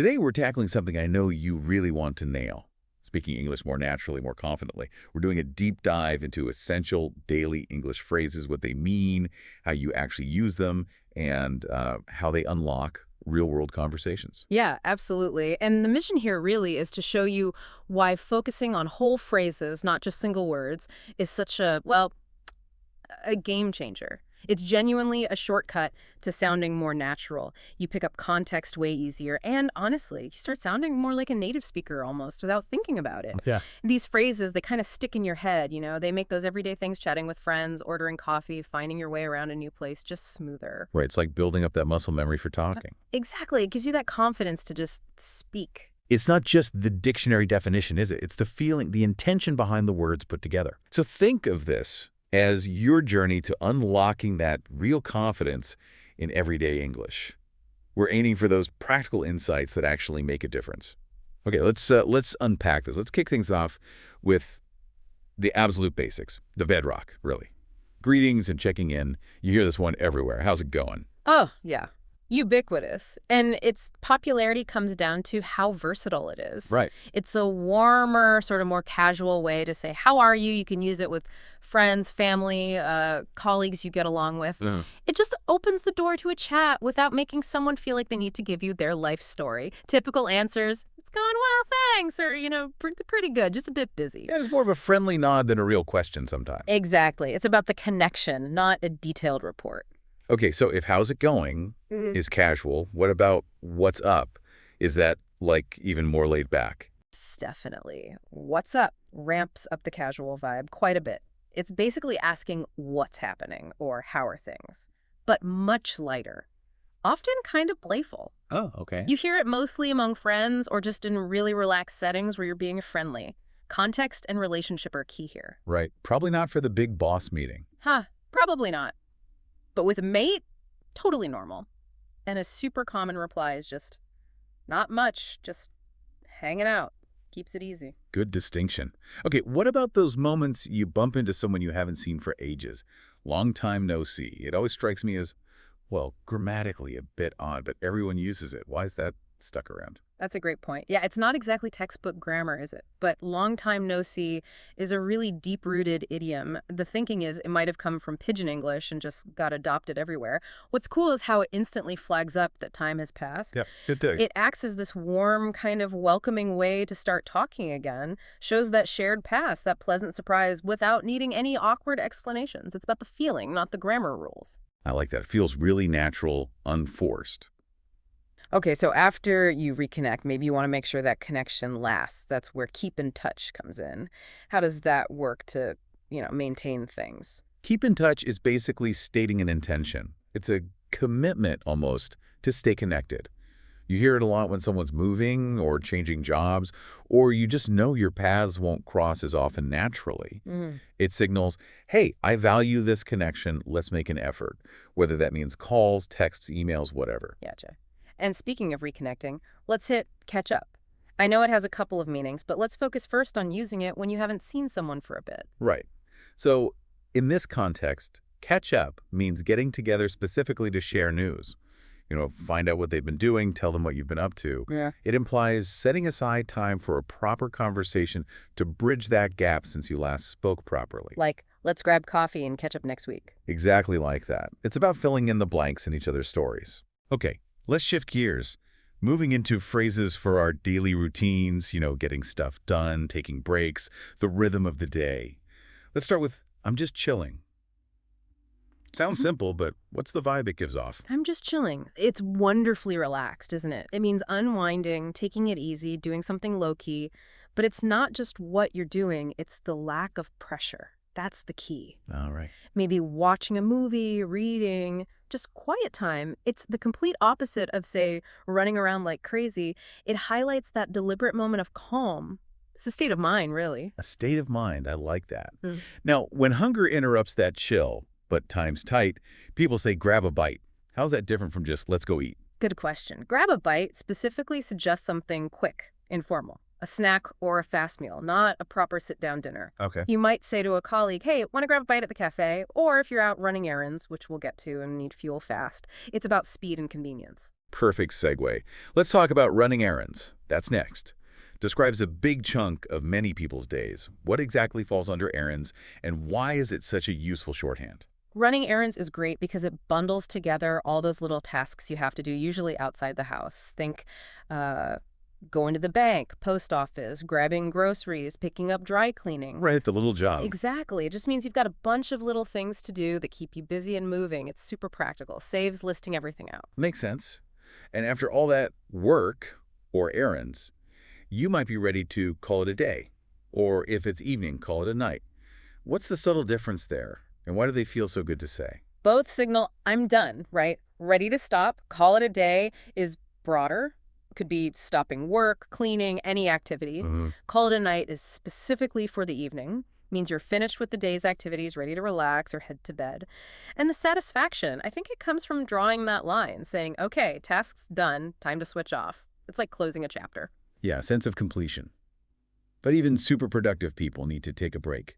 Today, we're tackling something I know you really want to nail. Speaking English more naturally, more confidently. We're doing a deep dive into essential daily English phrases, what they mean, how you actually use them, and how they unlock real-world conversations. Yeah, absolutely. And the mission here really is to show you why focusing on whole phrases, not just single words, is such a game changer. It's genuinely a shortcut to sounding more natural. You pick up context way easier, and honestly, you start sounding more like a native speaker almost without thinking about it. Yeah. These phrases, they kind of stick in your head, They make those everyday things, chatting with friends, ordering coffee, finding your way around a new place, just smoother. Right, it's like building up that muscle memory for talking. Exactly. It gives you that confidence to just speak. It's not just the dictionary definition, is it? It's the feeling, the intention behind the words put together. So think of this as your journey to unlocking that real confidence in everyday English. We're aiming for those practical insights that actually make a difference. Okay, let's unpack this. Let's kick things off with the absolute basics, the bedrock, really. Greetings and checking in. You hear this one everywhere. How's it going? Oh, yeah. Ubiquitous. And its popularity comes down to how versatile it is. Right. It's a warmer, sort of more casual way to say, how are you? You can use it with friends, family, colleagues you get along with. It just opens the door to a chat without making someone feel like they need to give you their life story. Typical answers, it's going well, thanks, or, pretty good, just a bit busy. Yeah, it's more of a friendly nod than a real question sometimes. Exactly. It's about the connection, not a detailed report. Okay, so if how's it going is casual, what about what's up? Is that like even more laid back? Definitely. What's up ramps up the casual vibe quite a bit. It's basically asking what's happening or how are things, but much lighter, often kind of playful. Oh, okay. You hear it mostly among friends or just in really relaxed settings where you're being friendly. Context and relationship are key here. Right. Probably not for the big boss meeting. Probably not. But with a mate, totally normal. And a super common reply is just, not much, just hanging out. Keeps it easy. Good distinction. Okay, what about those moments you bump into someone you haven't seen for ages? Long time no see. It always strikes me as, well, grammatically a bit odd, but everyone uses it. Why is that stuck around? That's a great point. Yeah, it's not exactly textbook grammar, is it? But long time no see is a really deep-rooted idiom. The thinking is it might have come from Pidgin English and just got adopted everywhere. What's cool is how it instantly flags up that time has passed. Yeah, good dig. It acts as this warm, kind of welcoming way to start talking again, shows that shared past, that pleasant surprise, without needing any awkward explanations. It's about the feeling, not the grammar rules. I like that. It feels really natural, unforced. Okay, so after you reconnect, maybe you want to make sure that connection lasts. That's where keep in touch comes in. How does that work to, maintain things? Keep in touch is basically stating an intention. It's a commitment almost to stay connected. You hear it a lot when someone's moving or changing jobs, or you just know your paths won't cross as often naturally. It signals, hey, I value this connection, let's make an effort, whether that means calls, texts, emails, whatever. Gotcha. And speaking of reconnecting, let's hit catch up. I know it has a couple of meanings, but let's focus first on using it when you haven't seen someone for a bit. Right. So in this context, catch up means getting together specifically to share news. Find out what they've been doing, tell them what you've been up to. Yeah. It implies setting aside time for a proper conversation to bridge that gap since you last spoke properly. Like, let's grab coffee and catch up next week. Exactly like that. It's about filling in the blanks in each other's stories. Okay, let's shift gears. Moving into phrases for our daily routines, getting stuff done, taking breaks, the rhythm of the day. Let's start with, I'm just chilling. Sounds simple, but what's the vibe it gives off? I'm just chilling. It's wonderfully relaxed, isn't it? It means unwinding, taking it easy, doing something low-key. But it's not just what you're doing, it's the lack of pressure. That's the key. All right. Maybe watching a movie, reading, just quiet time. It's the complete opposite of, say, running around like crazy. It highlights that deliberate moment of calm. It's a state of mind, really. A state of mind. I like that. Now, when hunger interrupts that chill, but time's tight, people say grab a bite. How's that different from just let's go eat? Good question. Grab a bite specifically suggests something quick, informal. A snack or a fast meal, not a proper sit-down dinner. Okay. You might say to a colleague, hey, want to grab a bite at the cafe? Or if you're out running errands, which we'll get to and need fuel fast, it's about speed and convenience. Perfect segue. Let's talk about running errands. That's next. Describes a big chunk of many people's days. What exactly falls under errands, and why is it such a useful shorthand? Running errands is great because it bundles together all those little tasks you have to do, usually outside the house. Think uh, going to the bank, post office, grabbing groceries, picking up dry cleaning. Right, the little job. Exactly. It just means you've got a bunch of little things to do that keep you busy and moving. It's super practical. Saves listing everything out. Makes sense. And after all that work or errands, you might be ready to call it a day. Or if it's evening, call it a night. What's the subtle difference there? And why do they feel so good to say? Both signal, I'm done, right? Ready to stop, call it a day is broader. Could be stopping work, cleaning, any activity. Call it a night is specifically for the evening. Means you're finished with the day's activities, ready to relax or head to bed. And the satisfaction, I think it comes from drawing that line, saying, okay, task's done, time to switch off. It's like closing a chapter. Yeah, sense of completion. But even super productive people need to take a break.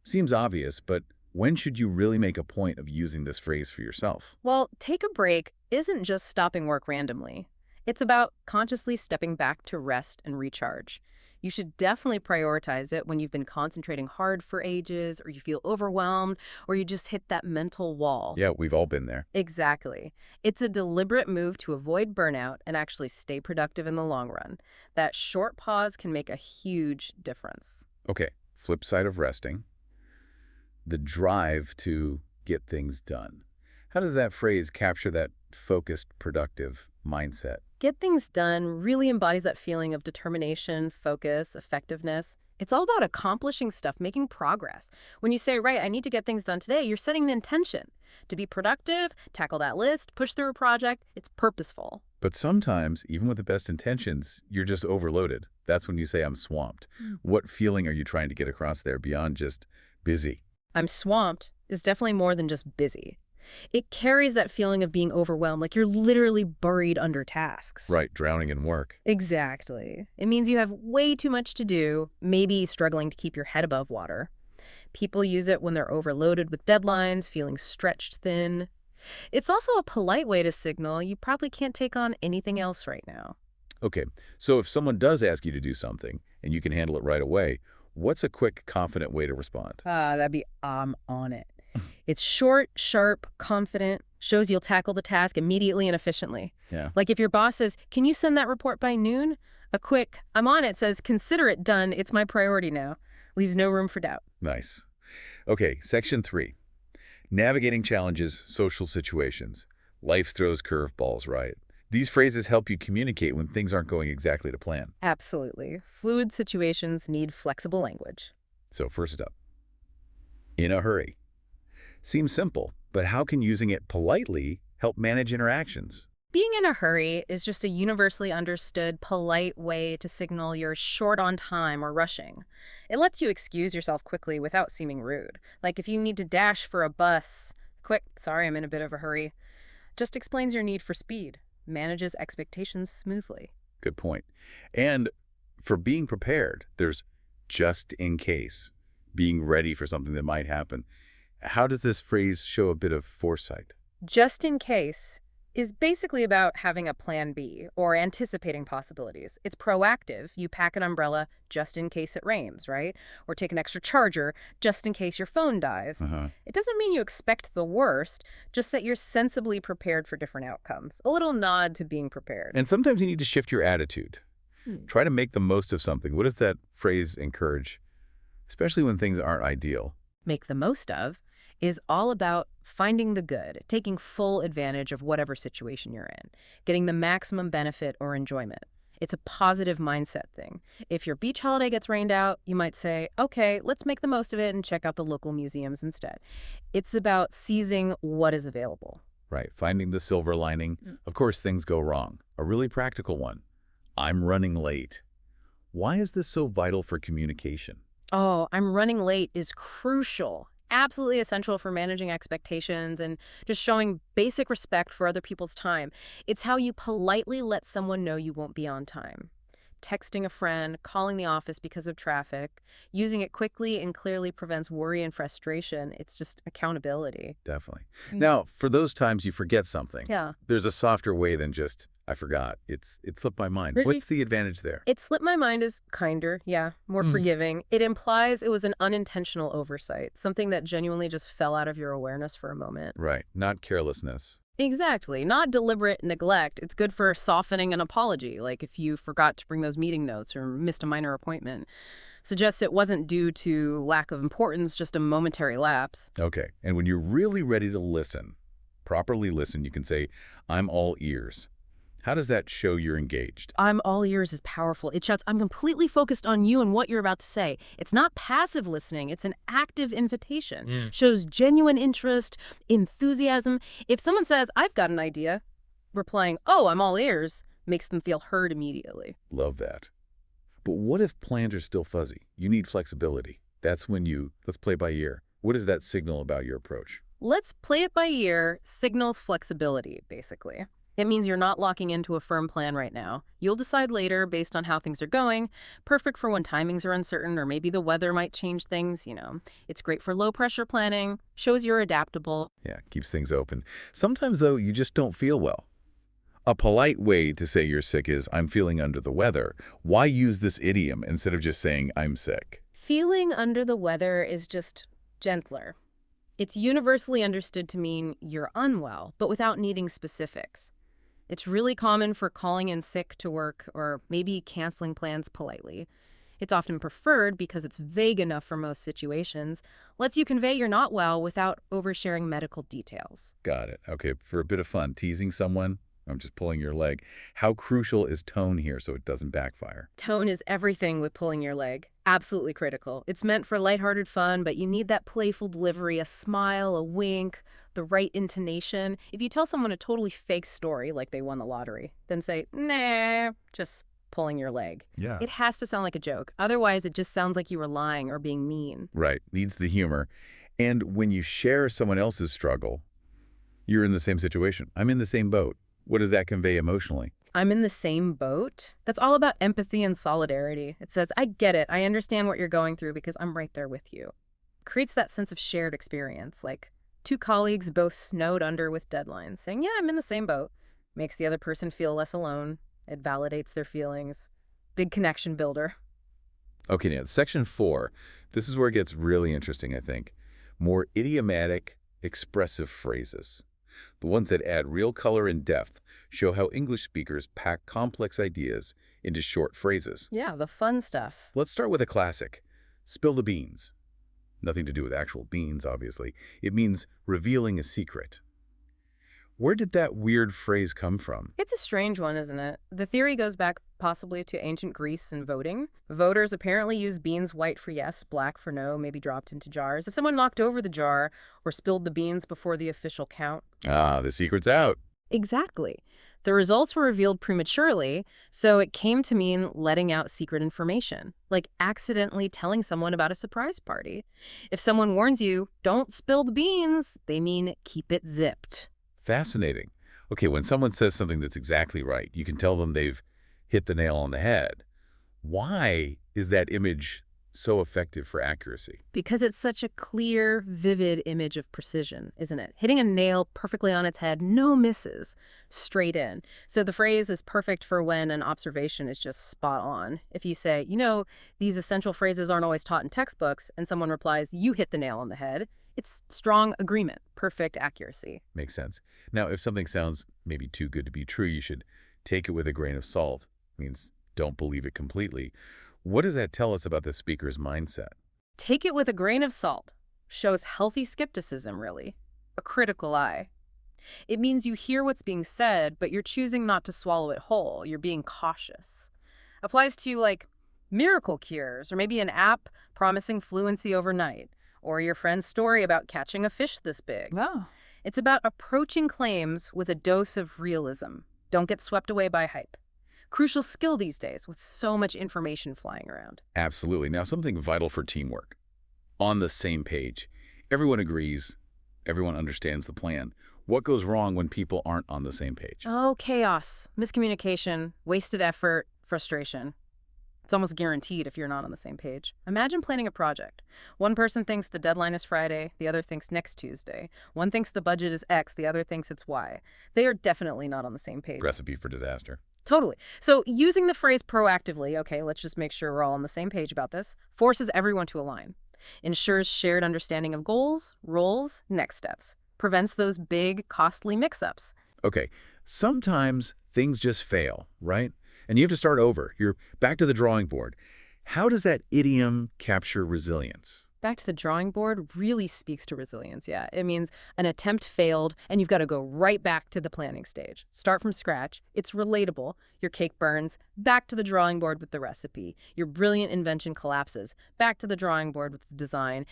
Seems obvious, but when should you really make a point of using this phrase for yourself? Well, take a break isn't just stopping work randomly. It's about consciously stepping back to rest and recharge. You should definitely prioritize it when you've been concentrating hard for ages, or you feel overwhelmed, or you just hit that mental wall. Yeah, we've all been there. Exactly. It's a deliberate move to avoid burnout and actually stay productive in the long run. That short pause can make a huge difference. Okay, flip side of resting, the drive to get things done. How does that phrase capture that focused, productive mindset? Get things done really embodies that feeling of determination, focus, effectiveness. It's all about accomplishing stuff, making progress. When you say, right, I need to get things done today, you're setting an intention to be productive, tackle that list, push through a project. It's purposeful. But sometimes, even with the best intentions, you're just overloaded. That's when you say, I'm swamped. What feeling are you trying to get across there beyond just busy? I'm swamped is definitely more than just busy. It carries that feeling of being overwhelmed, like you're literally buried under tasks. Right, drowning in work. Exactly. It means you have way too much to do, maybe struggling to keep your head above water. People use it when they're overloaded with deadlines, feeling stretched thin. It's also a polite way to signal you probably can't take on anything else right now. Okay, so if someone does ask you to do something and you can handle it right away, what's a quick, confident way to respond? That'd be I'm on it. It's short, sharp, confident, shows you'll tackle the task immediately and efficiently. Yeah. Like if your boss says, can you send that report by noon? A quick, I'm on it says, consider it done, it's my priority now. Leaves no room for doubt. Nice. Okay, section 3. Navigating challenges, social situations. Life throws curveballs, right? These phrases help you communicate when things aren't going exactly to plan. Absolutely. Fluid situations need flexible language. So first up, in a hurry. Seems simple, but how can using it politely help manage interactions? Being in a hurry is just a universally understood, polite way to signal you're short on time or rushing. It lets you excuse yourself quickly without seeming rude. Like if you need to dash for a bus, quick, sorry, I'm in a bit of a hurry. Just explains your need for speed, manages expectations smoothly. Good point. And for being prepared, there's just in case, being ready for something that might happen. How does this phrase show a bit of foresight? Just in case is basically about having a plan B or anticipating possibilities. It's proactive. You pack an umbrella just in case it rains, right? Or take an extra charger just in case your phone dies. It doesn't mean you expect the worst, just that you're sensibly prepared for different outcomes. A little nod to being prepared. And sometimes you need to shift your attitude. Try to make the most of something. What does that phrase encourage, especially when things aren't ideal? Make the most of is all about finding the good, taking full advantage of whatever situation you're in, getting the maximum benefit or enjoyment. It's a positive mindset thing. If your beach holiday gets rained out, you might say, okay, let's make the most of it and check out the local museums instead. It's about seizing what is available. Right, finding the silver lining. Of course, things go wrong. A really practical one. I'm running late. Why is this so vital for communication? Oh, I'm running late is crucial. Absolutely essential for managing expectations and just showing basic respect for other people's time. It's how you politely let someone know you won't be on time. texting a friend, calling the office because of traffic. Using it quickly and clearly prevents worry and frustration. It's just accountability. Definitely. Mm. Now, for those times you forget something, Yeah. there's a softer way than just, I forgot. It slipped my mind. What's the advantage there? It slipped my mind is kinder, yeah, more forgiving. It implies it was an unintentional oversight, something that genuinely just fell out of your awareness for a moment. Right. Not carelessness. Exactly. Not deliberate neglect. It's good for softening an apology, like if you forgot to bring those meeting notes or missed a minor appointment. Suggests it wasn't due to lack of importance, just a momentary lapse. Okay. And when you're really ready to listen, properly listen, you can say, I'm all ears. How does that show you're engaged? I'm all ears is powerful. It shouts, I'm completely focused on you and what you're about to say. It's not passive listening. It's an active invitation. Shows genuine interest, enthusiasm. If someone says, I've got an idea, replying, oh, I'm all ears, makes them feel heard immediately. Love that. But what if plans are still fuzzy? You need flexibility. That's when let's play by ear. What does that signal about your approach? Let's play it by ear signals flexibility, basically. It means you're not locking into a firm plan right now. You'll decide later based on how things are going. Perfect for when timings are uncertain or maybe the weather might change things, It's great for low-pressure planning, shows you're adaptable. Yeah, keeps things open. Sometimes, though, you just don't feel well. A polite way to say you're sick is, I'm feeling under the weather. Why use this idiom instead of just saying, I'm sick? Feeling under the weather is just gentler. It's universally understood to mean you're unwell, but without needing specifics. It's really common for calling in sick to work or maybe canceling plans politely. It's often preferred because it's vague enough for most situations, lets you convey you're not well without oversharing medical details. Got it. Okay, for a bit of fun, teasing someone, I'm just pulling your leg. How crucial is tone here so it doesn't backfire? Tone is everything with pulling your leg. Absolutely critical. It's meant for lighthearted fun, but you need that playful delivery, a smile, a wink, the right intonation. If you tell someone a totally fake story, like they won the lottery, then say, nah, just pulling your leg. Yeah. It has to sound like a joke. Otherwise, it just sounds like you were lying or being mean. Right, needs the humor. And when you share someone else's struggle, you're in the same situation. I'm in the same boat. What does that convey emotionally? I'm in the same boat. That's all about empathy and solidarity. It says, I get it. I understand what you're going through because I'm right there with you. Creates that sense of shared experience, like two colleagues both snowed under with deadlines, saying, yeah, I'm in the same boat. Makes the other person feel less alone. It validates their feelings. Big connection builder. Okay, now, section 4. This is where it gets really interesting, I think. More idiomatic, expressive phrases. The ones that add real color and depth show how English speakers pack complex ideas into short phrases. Yeah, the fun stuff. Let's start with a classic. Spill the beans. Nothing to do with actual beans, obviously. It means revealing a secret. Where did that weird phrase come from? It's a strange one, isn't it? The theory goes back possibly to ancient Greece and voting. Voters apparently used beans white for yes, black for no, maybe dropped into jars. If someone knocked over the jar or spilled the beans before the official count. Ah, the secret's out. Exactly. The results were revealed prematurely, so it came to mean letting out secret information, like accidentally telling someone about a surprise party. If someone warns you, don't spill the beans, they mean keep it zipped. Fascinating. Okay, when someone says something that's exactly right, you can tell them they've hit the nail on the head. Why is that image so effective for accuracy? Because it's such a clear, vivid image of precision, isn't it? Hitting a nail perfectly on its head, no misses, straight in. So the phrase is perfect for when an observation is just spot on. If you say, these essential phrases aren't always taught in textbooks, and someone replies, you hit the nail on the head, it's strong agreement, perfect accuracy. Makes sense. Now, if something sounds maybe too good to be true, you should take it with a grain of salt. Means don't believe it completely. What does that tell us about the speaker's mindset? Take it with a grain of salt. Shows healthy skepticism, really. A critical eye. It means you hear what's being said, but you're choosing not to swallow it whole. You're being cautious. Applies to, like, miracle cures, or maybe an app promising fluency overnight, or your friend's story about catching a fish this big. Oh. It's about approaching claims with a dose of realism. Don't get swept away by hype. Crucial skill these days with so much information flying around. Absolutely. Now, something vital for teamwork. On the same page. Everyone agrees. Everyone understands the plan. What goes wrong when people aren't on the same page? Oh, chaos, miscommunication, wasted effort, frustration. It's almost guaranteed if you're not on the same page. Imagine planning a project. One person thinks the deadline is Friday, the other thinks next Tuesday. One thinks the budget is X, the other thinks it's Y. They are definitely not on the same page. Recipe for disaster. Totally. So using the phrase proactively, okay, let's just make sure we're all on the same page about this, forces everyone to align, ensures shared understanding of goals, roles, next steps, prevents those big, costly mix-ups. Okay, sometimes things just fail, right? And you have to start over. You're back to the drawing board. How does that idiom capture resilience? Back to the drawing board really speaks to resilience, yeah. It means an attempt failed, and you've got to go right back to the planning stage. Start from scratch. It's relatable. Your cake burns. Back to the drawing board with the recipe. Your brilliant invention collapses. Back to the drawing board with the design.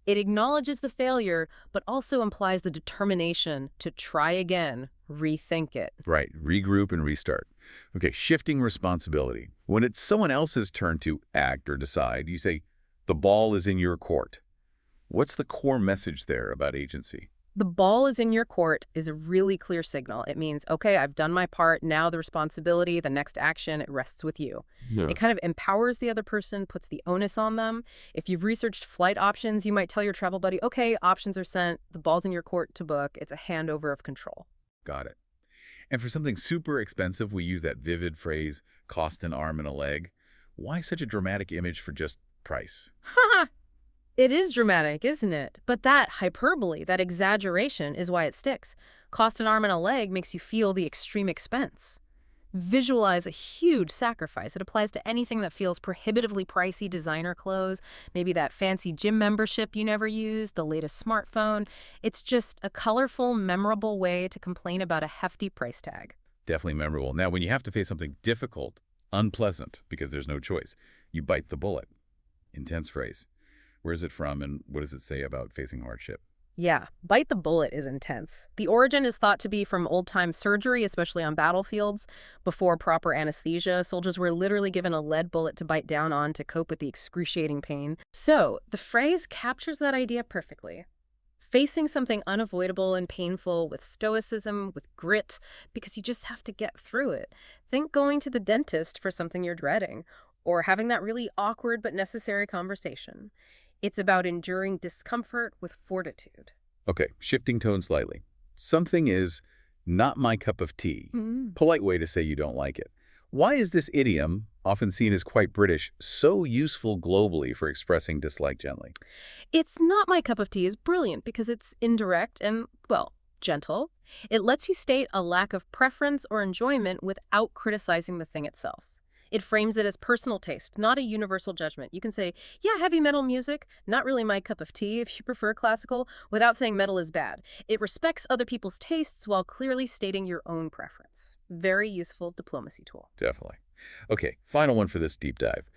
It acknowledges the failure, but also implies the determination to try again, rethink it. Right, regroup and restart. Okay, shifting responsibility. When it's someone else's turn to act or decide, you say, the ball is in your court. What's the core message there about agency? The ball is in your court is a really clear signal. It means, okay, I've done my part. Now the responsibility, the next action, it rests with you. Yeah. It kind of empowers the other person, puts the onus on them. If you've researched flight options, you might tell your travel buddy, okay, options are sent. The ball's in your court to book. It's a handover of control. Got it. And for something super expensive, we use that vivid phrase, cost an arm and a leg. Why such a dramatic image for just price? It is dramatic, isn't it? But that hyperbole, that exaggeration, is why it sticks. Cost an arm and a leg makes you feel the extreme expense. Visualize a huge sacrifice. It applies to anything that feels prohibitively pricey: designer clothes, maybe that fancy gym membership you never used, the latest smartphone. It's just a colorful, memorable way to complain about a hefty price tag. Definitely memorable. Now, when you have to face something difficult, unpleasant, because there's no choice, you bite the bullet. Intense phrase. Where is it from, and what does it say about facing hardship? Yeah, bite the bullet is intense. The origin is thought to be from old-time surgery, especially on battlefields. Before proper anesthesia, soldiers were literally given a lead bullet to bite down on to cope with the excruciating pain. So, the phrase captures that idea perfectly. Facing something unavoidable and painful with stoicism, with grit, because you just have to get through it. Think going to the dentist for something you're dreading, or having that really awkward but necessary conversation. It's about enduring discomfort with fortitude. Okay, shifting tone slightly. Something is not my cup of tea. Polite way to say you don't like it. Why is this idiom, often seen as quite British, so useful globally for expressing dislike gently? It's not my cup of tea is brilliant because it's indirect and, well, gentle. It lets you state a lack of preference or enjoyment without criticizing the thing itself. It frames it as personal taste, not a universal judgment. You can say, yeah, heavy metal music, not really my cup of tea if you prefer classical, without saying metal is bad. It respects other people's tastes while clearly stating your own preference. Very useful diplomacy tool. Definitely. Okay, final one for this deep dive.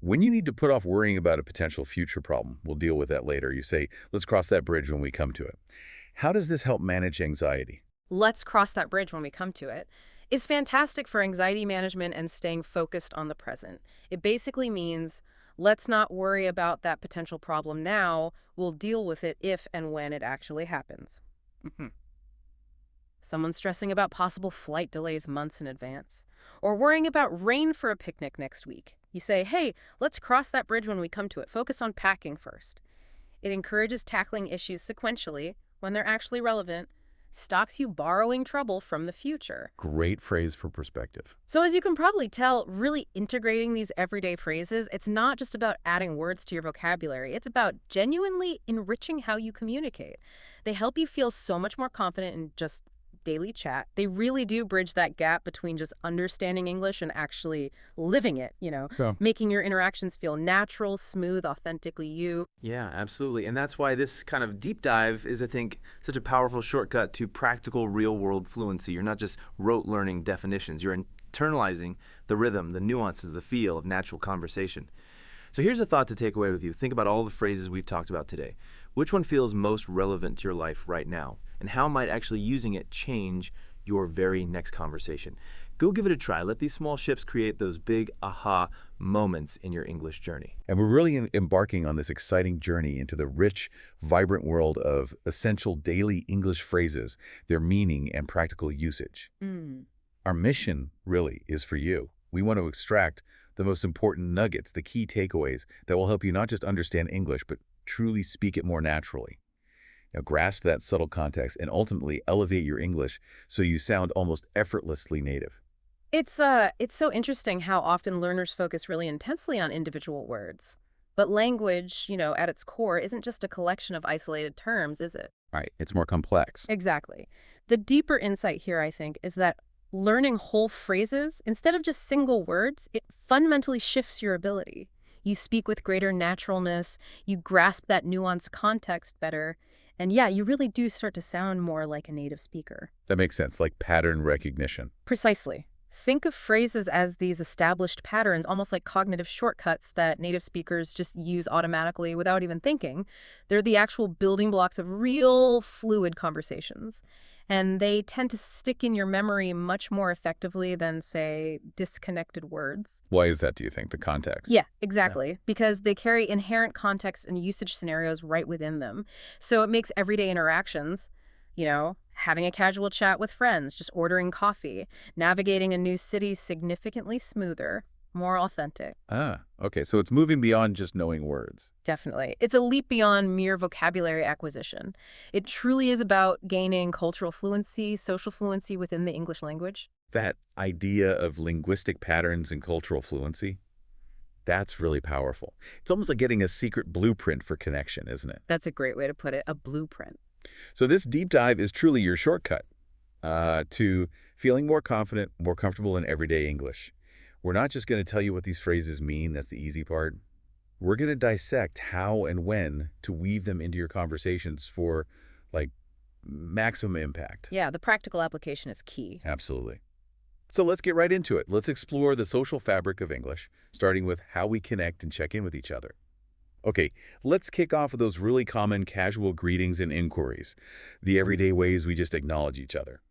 When you need to put off worrying about a potential future problem, we'll deal with that later, you say, let's cross that bridge when we come to it. How does this help manage anxiety? Let's cross that bridge when we come to it. Is fantastic for anxiety management and staying focused on the present. It basically means, let's not worry about that potential problem now. We'll deal with it if and when it actually happens. Someone stressing about possible flight delays months in advance. Or worrying about rain for a picnic next week. You say, hey, let's cross that bridge when we come to it. Focus on packing first. It encourages tackling issues sequentially when they're actually relevant. Stops you borrowing trouble from the future. Great phrase for perspective. So as you can probably tell, really integrating these everyday phrases, it's not just about adding words to your vocabulary. It's about genuinely enriching how you communicate. They help you feel so much more confident in just daily chat. They really do bridge that gap between just understanding English and actually living it, making your interactions feel natural, smooth, authentically you. Yeah, absolutely. And that's why this kind of deep dive is, I think, such a powerful shortcut to practical real-world fluency. You're not just rote learning definitions. You're internalizing the rhythm, the nuances, the feel of natural conversation. So here's a thought to take away with you. Think about all the phrases we've talked about today. Which one feels most relevant to your life right now? And how might actually using it change your very next conversation? Go give it a try. Let these small shifts create those big aha moments in your English journey. And we're really embarking on this exciting journey into the rich, vibrant world of essential daily English phrases, their meaning and practical usage. Our mission, really, is for you. We want to extract the most important nuggets, the key takeaways that will help you not just understand English, but truly speak it more naturally. Grasp that subtle context and ultimately elevate your English so you sound almost effortlessly native. It's so interesting how often learners focus really intensely on individual words. But language, at its core, isn't just a collection of isolated terms, is it? Right, it's more complex. Exactly. The deeper insight here, I think, is that learning whole phrases, instead of just single words, it fundamentally shifts your ability. You speak with greater naturalness, you grasp that nuanced context better, and yeah, you really do start to sound more like a native speaker. That makes sense, like pattern recognition. Precisely. Think of phrases as these established patterns, almost like cognitive shortcuts that native speakers just use automatically without even thinking. They're the actual building blocks of real fluid conversations. And they tend to stick in your memory much more effectively than, say, disconnected words. Why is that, do you think, the context? Yeah, exactly. Because they carry inherent context and usage scenarios right within them. So it makes everyday interactions, having a casual chat with friends, just ordering coffee, navigating a new city significantly smoother, more authentic. Ah, okay, so it's moving beyond just knowing words. Definitely. It's a leap beyond mere vocabulary acquisition. It truly is about gaining cultural fluency, social fluency within the English language. That idea of linguistic patterns and cultural fluency, that's really powerful. It's almost like getting a secret blueprint for connection, isn't it? That's a great way to put it, a blueprint. So this deep dive is truly your shortcut to feeling more confident, more comfortable in everyday English. We're not just going to tell you what these phrases mean, that's the easy part. We're going to dissect how and when to weave them into your conversations for, like, maximum impact. Yeah, the practical application is key. Absolutely. So let's get right into it. Let's explore the social fabric of English, starting with how we connect and check in with each other. Okay, let's kick off with those really common casual greetings and inquiries, the everyday ways we just acknowledge each other.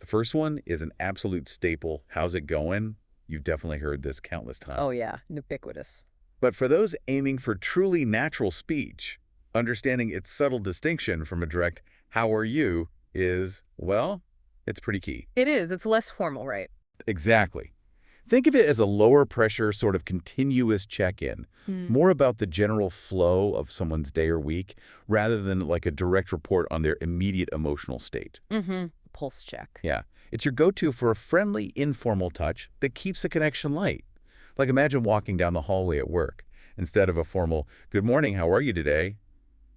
The first one is an absolute staple. How's it going? You've definitely heard this countless times. Oh yeah, ubiquitous. But for those aiming for truly natural speech, understanding its subtle distinction from a direct, how are you, is, well, it's pretty key. It is. It's less formal, right? Exactly. Think of it as a lower pressure, sort of continuous check-in, more about the general flow of someone's day or week, rather than like a direct report on their immediate emotional state. Mm-hmm. Pulse check. Yeah. It's your go-to for a friendly, informal touch that keeps the connection light. Like imagine walking down the hallway at work. Instead of a formal, good morning, how are you today?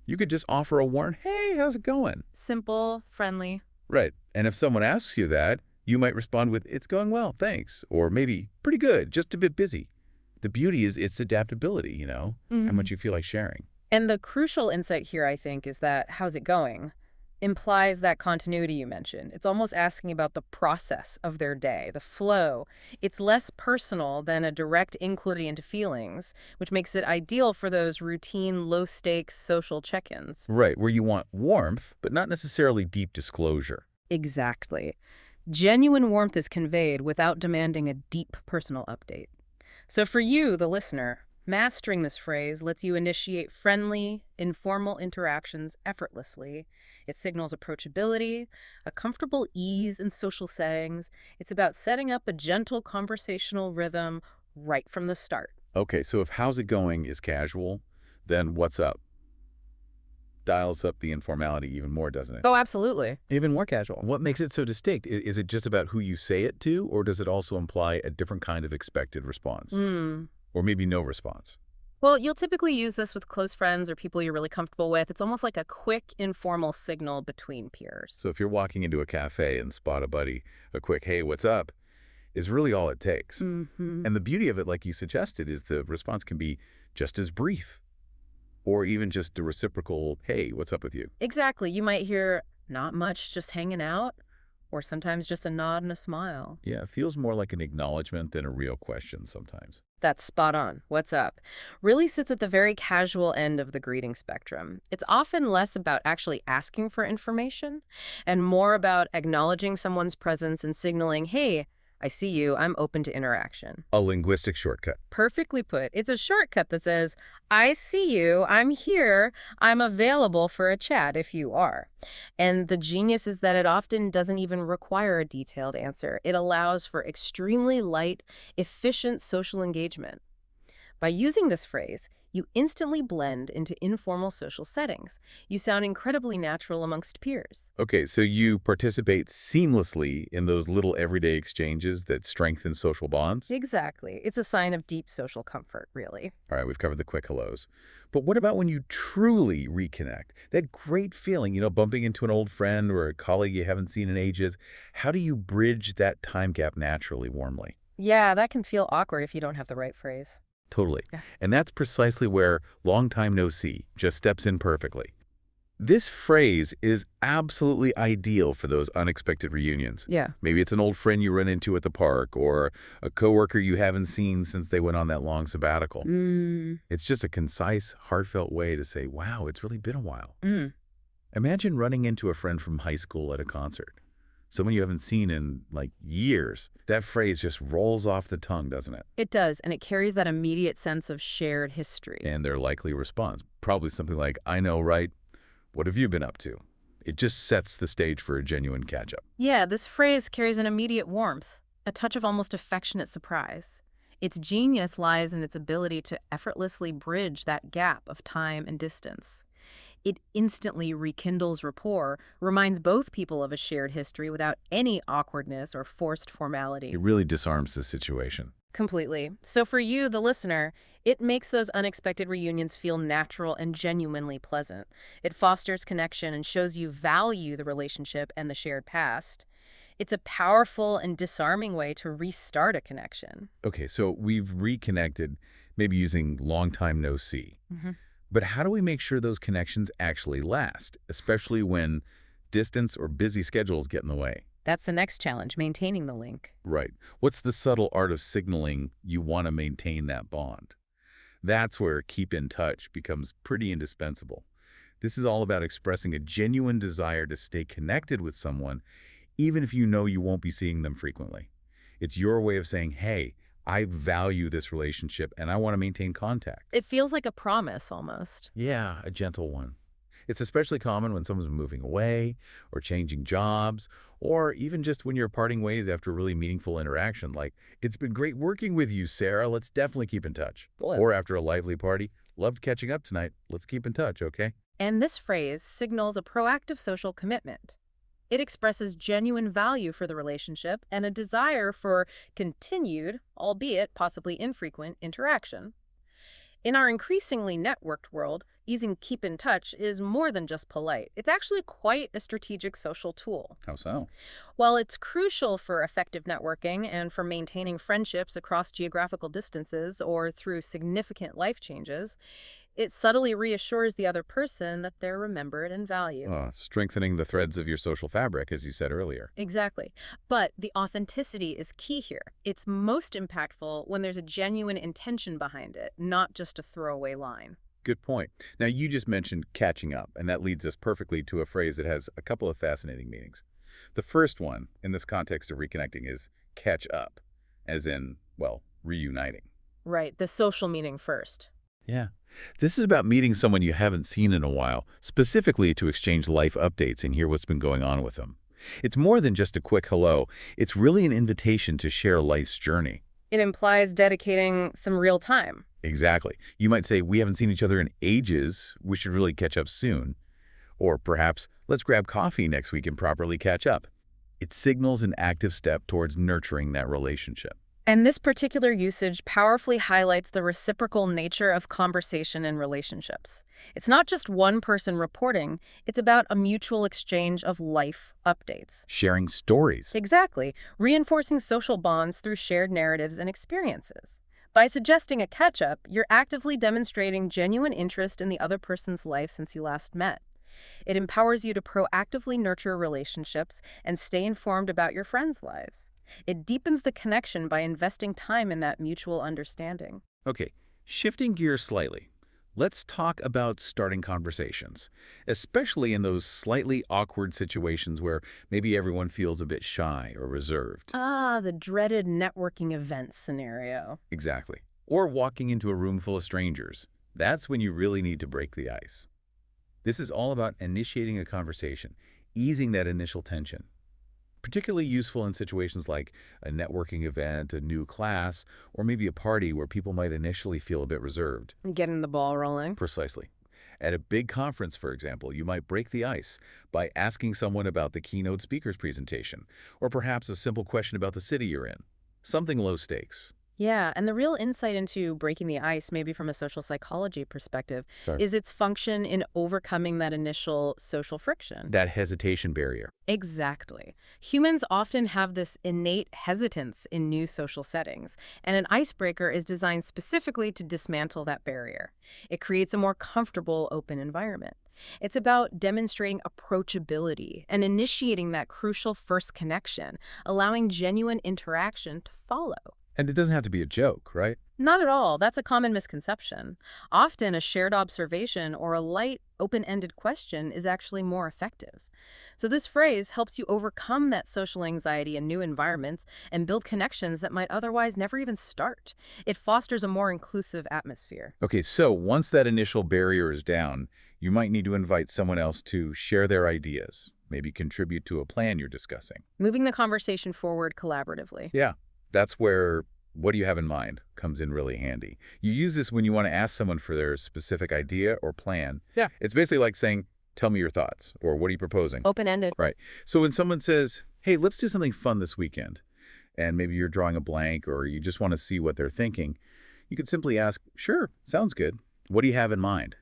You could just offer a warm, hey, how's it going? Simple, friendly. Right. And if someone asks you that, you might respond with, it's going well, thanks. Or maybe, pretty good, just a bit busy. The beauty is its adaptability, how much you feel like sharing. And the crucial insight here, I think, is that how's it going implies that continuity you mentioned. It's almost asking about the process of their day, the flow. It's less personal than a direct inquiry into feelings, which makes it ideal for those routine, low-stakes social check-ins. Right, where you want warmth, but not necessarily deep disclosure. Exactly. Genuine warmth is conveyed without demanding a deep personal update. So for you, the listener, mastering this phrase lets you initiate friendly, informal interactions effortlessly. It signals approachability, a comfortable ease in social settings. It's about setting up a gentle conversational rhythm right from the start. Okay, so if how's it going is casual, then what's up? Dials up the informality even more, doesn't it? Oh, absolutely. Even more casual. What makes it so distinct? Is it just about who you say it to, or does it also imply a different kind of expected response? Or maybe no response? Well, you'll typically use this with close friends or people you're really comfortable with. It's almost like a quick, informal signal between peers. So if you're walking into a cafe and spot a buddy, a quick, hey, what's up, is really all it takes. And the beauty of it, like you suggested, is the response can be just as brief, or even just a reciprocal, hey, what's up with you? Exactly. You might hear, not much, just hanging out, or sometimes just a nod and a smile. Yeah, it feels more like an acknowledgement than a real question sometimes. That's spot on. What's up? Really sits at the very casual end of the greeting spectrum. It's often less about actually asking for information and more about acknowledging someone's presence and signaling, hey, I see you, I'm open to interaction. A linguistic shortcut. Perfectly put. It's a shortcut that says, I see you, I'm here, I'm available for a chat if you are. And the genius is that it often doesn't even require a detailed answer. It allows for extremely light, efficient social engagement. By using this phrase, you instantly blend into informal social settings. You sound incredibly natural amongst peers. Okay, so you participate seamlessly in those little everyday exchanges that strengthen social bonds? Exactly. It's a sign of deep social comfort, really. All right, we've covered the quick hellos. But what about when you truly reconnect? That great feeling, bumping into an old friend or a colleague you haven't seen in ages. How do you bridge that time gap naturally, warmly? Yeah, that can feel awkward if you don't have the right phrase. Totally. Yeah. And that's precisely where long time no see just steps in perfectly. This phrase is absolutely ideal for those unexpected reunions. Yeah. Maybe it's an old friend you run into at the park or a coworker you haven't seen since they went on that long sabbatical. It's just a concise, heartfelt way to say, wow, it's really been a while. Imagine running into a friend from high school at a concert. Someone you haven't seen in, years. That phrase just rolls off the tongue, doesn't it? It does, and it carries that immediate sense of shared history. And their likely response, probably something like, I know, right? What have you been up to? It just sets the stage for a genuine catch-up. Yeah, this phrase carries an immediate warmth, a touch of almost affectionate surprise. Its genius lies in its ability to effortlessly bridge that gap of time and distance. It instantly rekindles rapport, reminds both people of a shared history without any awkwardness or forced formality. It really disarms the situation. Completely. So for you, the listener, it makes those unexpected reunions feel natural and genuinely pleasant. It fosters connection and shows you value the relationship and the shared past. It's a powerful and disarming way to restart a connection. Okay, so we've reconnected, maybe using long time no see. But how do we make sure those connections actually last, especially when distance or busy schedules get in the way? That's the next challenge, maintaining the link. Right. What's the subtle art of signaling you want to maintain that bond? That's where keep in touch becomes pretty indispensable. This is all about expressing a genuine desire to stay connected with someone, even if you know you won't be seeing them frequently. It's your way of saying, hey, I value this relationship and I want to maintain contact. It feels like a promise almost. Yeah, a gentle one. It's especially common when someone's moving away or changing jobs, or even just when you're parting ways after a really meaningful interaction, like, it's been great working with you, Sarah. Let's definitely keep in touch. Or after a lively party, loved catching up tonight. Let's keep in touch, okay? And this phrase signals a proactive social commitment. It expresses genuine value for the relationship and a desire for continued, albeit possibly infrequent, interaction. In our increasingly networked world, using keep in touch is more than just polite. It's actually quite a strategic social tool. How so? While it's crucial for effective networking and for maintaining friendships across geographical distances or through significant life changes, it subtly reassures the other person that they're remembered and valued. Strengthening the threads of your social fabric, as you said earlier. Exactly. But the authenticity is key here. It's most impactful when there's a genuine intention behind it, not just a throwaway line. Good point. Now, you just mentioned catching up, and that leads us perfectly to a phrase that has a couple of fascinating meanings. The first one, in this context of reconnecting, is catch up, as in, reuniting. Right, the social meaning first. Yeah. This is about meeting someone you haven't seen in a while, specifically to exchange life updates and hear what's been going on with them. It's more than just a quick hello. It's really an invitation to share life's journey. It implies dedicating some real time. Exactly. You might say, we haven't seen each other in ages. We should really catch up soon. Or perhaps, let's grab coffee next week and properly catch up. It signals an active step towards nurturing that relationship. And this particular usage powerfully highlights the reciprocal nature of conversation and relationships. It's not just one person reporting, it's about a mutual exchange of life updates. Sharing stories. Exactly, reinforcing social bonds through shared narratives and experiences. By suggesting a catch-up, you're actively demonstrating genuine interest in the other person's life since you last met. It empowers you to proactively nurture relationships and stay informed about your friends' lives. It deepens the connection by investing time in that mutual understanding. Okay, shifting gears slightly. Let's talk about starting conversations, especially in those slightly awkward situations where maybe everyone feels a bit shy or reserved. Ah, the dreaded networking event scenario. Exactly. Or walking into a room full of strangers. That's when you really need to break the ice. This is all about initiating a conversation, easing that initial tension. Particularly useful in situations like a networking event, a new class, or maybe a party where people might initially feel a bit reserved. Getting the ball rolling. Precisely. At a big conference, for example, you might break the ice by asking someone about the keynote speaker's presentation, or perhaps a simple question about the city you're in. Something low stakes. Yeah, and the real insight into breaking the ice, maybe from a social psychology perspective, Sorry. is its function in overcoming that initial social friction. That hesitation barrier. Exactly. Humans often have this innate hesitance in new social settings, and an icebreaker is designed specifically to dismantle that barrier. It creates a more comfortable, open environment. It's about demonstrating approachability and initiating that crucial first connection, allowing genuine interaction to follow. And it doesn't have to be a joke, right? Not at all. That's a common misconception. Often, a shared observation or a light, open-ended question is actually more effective. So this phrase helps you overcome that social anxiety in new environments and build connections that might otherwise never even start. It fosters a more inclusive atmosphere. Okay, so once that initial barrier is down, you might need to invite someone else to share their ideas, maybe contribute to a plan you're discussing. Moving the conversation forward collaboratively. Yeah, that's where "what do you have in mind" comes in really handy. You use this when you want to ask someone for their specific idea or plan. Yeah. It's basically like saying, "Tell me your thoughts," or "What are you proposing?" Open-ended. Right. So when someone says, "Hey, let's do something fun this weekend," and maybe you're drawing a blank or you just want to see what they're thinking, you could simply ask, "Sure, sounds good. What do you have in mind?"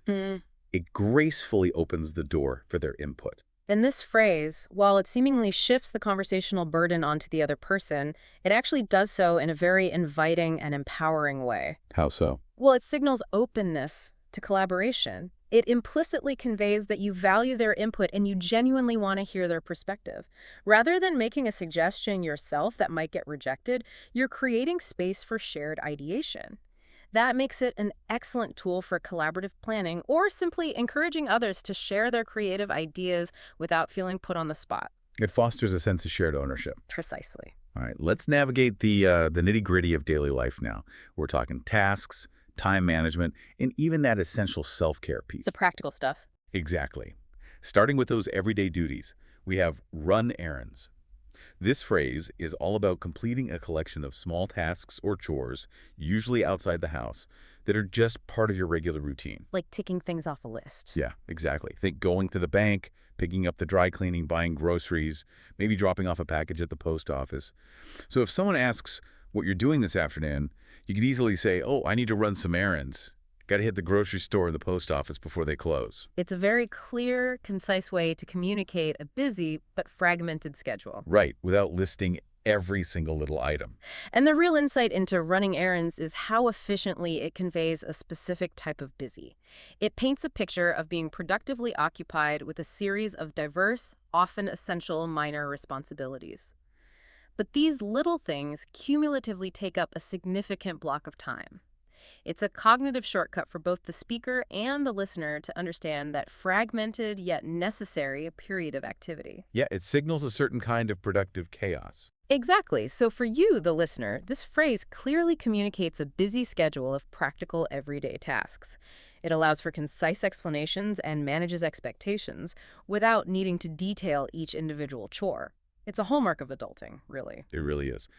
It gracefully opens the door for their input. And this phrase, while it seemingly shifts the conversational burden onto the other person, it actually does so in a very inviting and empowering way. How so? Well, it signals openness to collaboration. It implicitly conveys that you value their input and you genuinely want to hear their perspective. Rather than making a suggestion yourself that might get rejected, you're creating space for shared ideation. That makes it an excellent tool for collaborative planning or simply encouraging others to share their creative ideas without feeling put on the spot. It fosters a sense of shared ownership. Precisely. All right, let's navigate the nitty-gritty of daily life now. We're talking tasks, time management, and even that essential self-care piece. The practical stuff. Exactly. Starting with those everyday duties, we have run errands. This phrase is all about completing a collection of small tasks or chores, usually outside the house, that are just part of your regular routine. Like ticking things off a list. Yeah, exactly. Think going to the bank, picking up the dry cleaning, buying groceries, maybe dropping off a package at the post office. So if someone asks what you're doing this afternoon, you could easily say, "Oh, I need to run some errands. Got to hit the grocery store or the post office before they close." It's a very clear, concise way to communicate a busy but fragmented schedule. Right, without listing every single little item. And the real insight into running errands is how efficiently it conveys a specific type of busy. It paints a picture of being productively occupied with a series of diverse, often essential minor responsibilities. But these little things cumulatively take up a significant block of time. It's a cognitive shortcut for both the speaker and the listener to understand that fragmented yet necessary period of activity. Yeah, it signals a certain kind of productive chaos. Exactly. So for you, the listener, this phrase clearly communicates a busy schedule of practical everyday tasks. It allows for concise explanations and manages expectations without needing to detail each individual chore. It's a hallmark of adulting, really. It really is.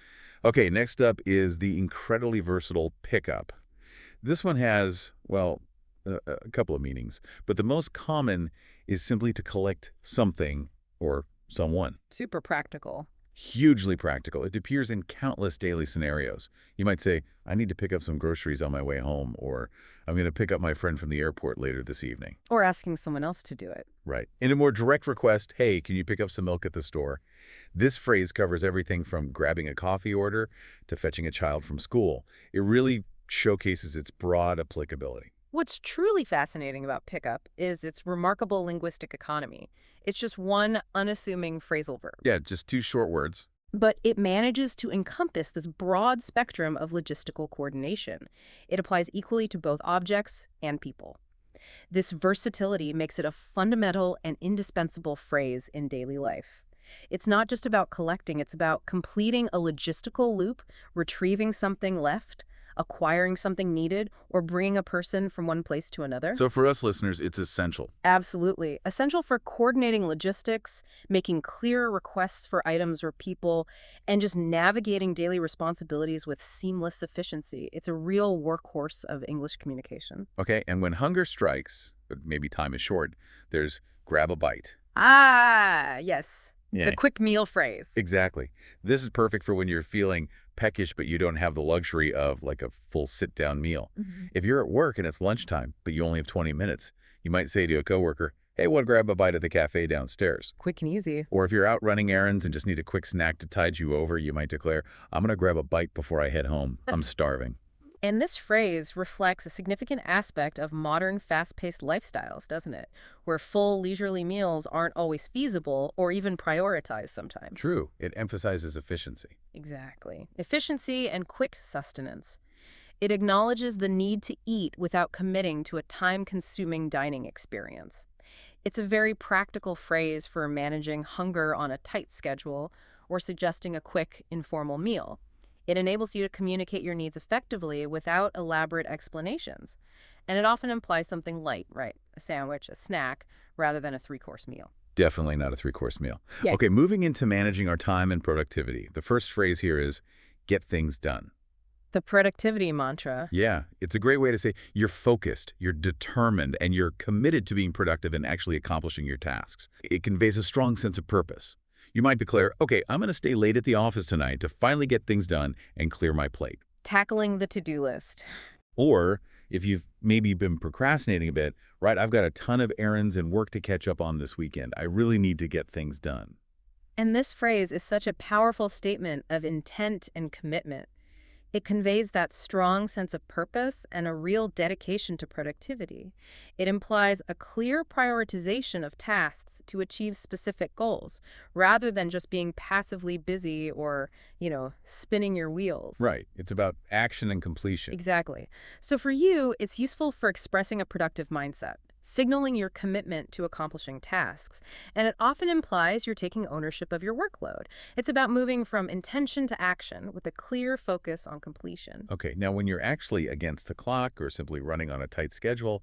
Okay, next up is the incredibly versatile pickup. This one has, well, a couple of meanings, but the most common is simply to collect something or someone. Super practical. Hugely practical. It appears in countless daily scenarios. You might say, "I need to pick up some groceries on my way home," or "I'm going to pick up my friend from the airport later this evening." Or asking someone else to do it. Right. In a more direct request, "Hey, can you pick up some milk at the store?" This phrase covers everything from grabbing a coffee order to fetching a child from school. It really showcases its broad applicability. What's truly fascinating about pickup is its remarkable linguistic economy. It's just one unassuming phrasal verb. Yeah, just two short words. But it manages to encompass this broad spectrum of logistical coordination. It applies equally to both objects and people. This versatility makes it a fundamental and indispensable phrase in daily life. It's not just about collecting, it's about completing a logistical loop, retrieving something left, acquiring something needed, or bringing a person from one place to another. So for us listeners, it's essential. Absolutely. Essential for coordinating logistics, making clear requests for items or people, and just navigating daily responsibilities with seamless efficiency. It's a real workhorse of English communication. Okay, and when hunger strikes, but maybe time is short, there's grab a bite. Ah, yes. Yeah. The quick meal phrase. Exactly. This is perfect for when you're feeling peckish, but you don't have the luxury of like a full sit-down meal. If you're at work and it's lunchtime, but you only have 20 minutes, you might say to a coworker, hey, want to grab a bite at the cafe downstairs? Quick and easy. Or if you're out running errands and just need a quick snack to tide you over, you might declare, I'm going to grab a bite before I head home. I'm starving. And this phrase reflects a significant aspect of modern fast-paced lifestyles, doesn't it? Where full leisurely meals aren't always feasible or even prioritized sometimes. True. It emphasizes efficiency. Exactly. Efficiency and quick sustenance. It acknowledges the need to eat without committing to a time-consuming dining experience. It's a very practical phrase for managing hunger on a tight schedule or suggesting a quick, informal meal. It enables you to communicate your needs effectively without elaborate explanations. And it often implies something light, right? A sandwich, a snack, rather than a three-course meal. Definitely not a three-course meal. Yes. Okay, moving into managing our time and productivity. The first phrase here is, get things done. The productivity mantra. Yeah, it's a great way to say you're focused, you're determined, and you're committed to being productive and actually accomplishing your tasks. It conveys a strong sense of purpose. You might declare, okay, I'm going to stay late at the office tonight to finally get things done and clear my plate. Tackling the to-do list. Or if you've maybe been procrastinating a bit, right, I've got a ton of errands and work to catch up on this weekend. I really need to get things done. And this phrase is such a powerful statement of intent and commitment. It conveys that strong sense of purpose and a real dedication to productivity. It implies a clear prioritization of tasks to achieve specific goals, rather than just being passively busy or, spinning your wheels. Right. It's about action and completion. Exactly. So for you, it's useful for expressing a productive mindset, signaling your commitment to accomplishing tasks, and it often implies you're taking ownership of your workload. It's about moving from intention to action with a clear focus on completion. Okay, now when you're actually against the clock or simply running on a tight schedule,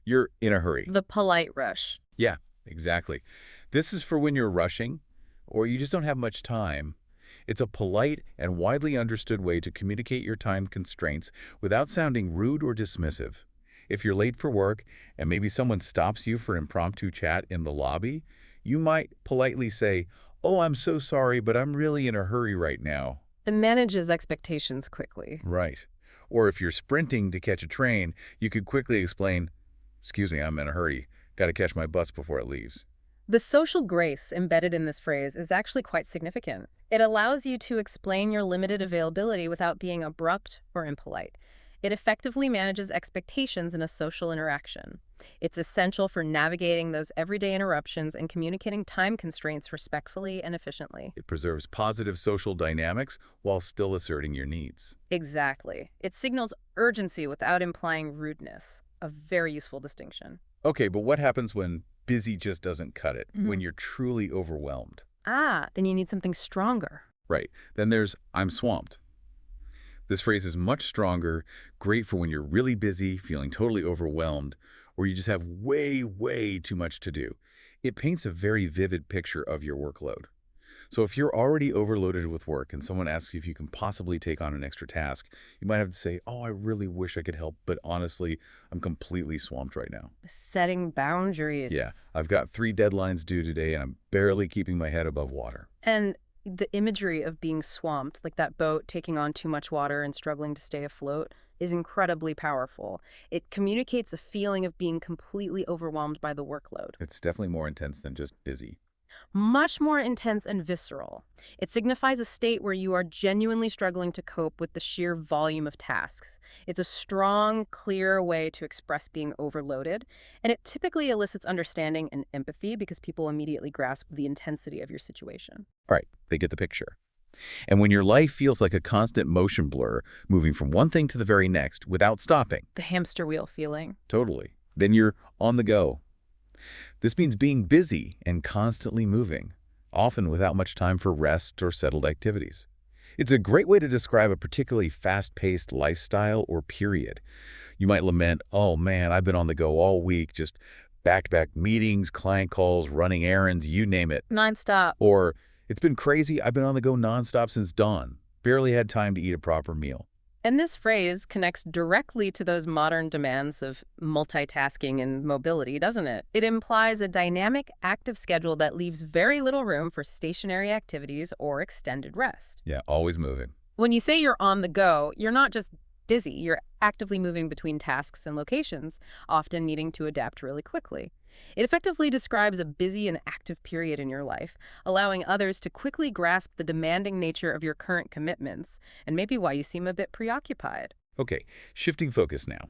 you're in a hurry. The polite rush. Yeah, exactly. This is for when you're rushing or you just don't have much time. It's a polite and widely understood way to communicate your time constraints without sounding rude or dismissive. If you're late for work and maybe someone stops you for impromptu chat in the lobby, you might politely say, oh, I'm so sorry, but I'm really in a hurry right now. It manages expectations quickly. Right. Or if you're sprinting to catch a train, you could quickly explain, excuse me, I'm in a hurry. Got to catch my bus before it leaves. The social grace embedded in this phrase is actually quite significant. It allows you to explain your limited availability without being abrupt or impolite. It effectively manages expectations in a social interaction. It's essential for navigating those everyday interruptions and communicating time constraints respectfully and efficiently. It preserves positive social dynamics while still asserting your needs. Exactly. It signals urgency without implying rudeness. A very useful distinction. Okay, but what happens when busy just doesn't cut it, when you're truly overwhelmed? Then you need something stronger. Right. Then there's I'm swamped. This phrase is much stronger, great for when you're really busy, feeling totally overwhelmed, or you just have way, way too much to do. It paints a very vivid picture of your workload. So if you're already overloaded with work and someone asks you if you can possibly take on an extra task, you might have to say, oh, I really wish I could help, but honestly, I'm completely swamped right now. Setting boundaries. Yeah, I've got 3 deadlines due today and I'm barely keeping my head above water. And the imagery of being swamped, like that boat taking on too much water and struggling to stay afloat, is incredibly powerful. It communicates a feeling of being completely overwhelmed by the workload. It's definitely more intense than just busy. Much more intense and visceral. It signifies a state where you are genuinely struggling to cope with the sheer volume of tasks. It's a strong, clear way to express being overloaded, and it typically elicits understanding and empathy because people immediately grasp the intensity of your situation. Right, they get the picture. And when your life feels like a constant motion blur, moving from one thing to the very next without stopping. The hamster wheel feeling. Totally. Then you're on the go. This means being busy and constantly moving, often without much time for rest or settled activities. It's a great way to describe a particularly fast-paced lifestyle or period. You might lament, oh man, I've been on the go all week, just back-to-back meetings, client calls, running errands, you name it. Nonstop. Or, it's been crazy, I've been on the go nonstop since dawn, barely had time to eat a proper meal. And this phrase connects directly to those modern demands of multitasking and mobility, doesn't it? It implies a dynamic, active schedule that leaves very little room for stationary activities or extended rest. Yeah, always moving. When you say you're on the go, you're not just busy, you're actively moving between tasks and locations, often needing to adapt really quickly. It effectively describes a busy and active period in your life, allowing others to quickly grasp the demanding nature of your current commitments and maybe why you seem a bit preoccupied. Okay, shifting focus now.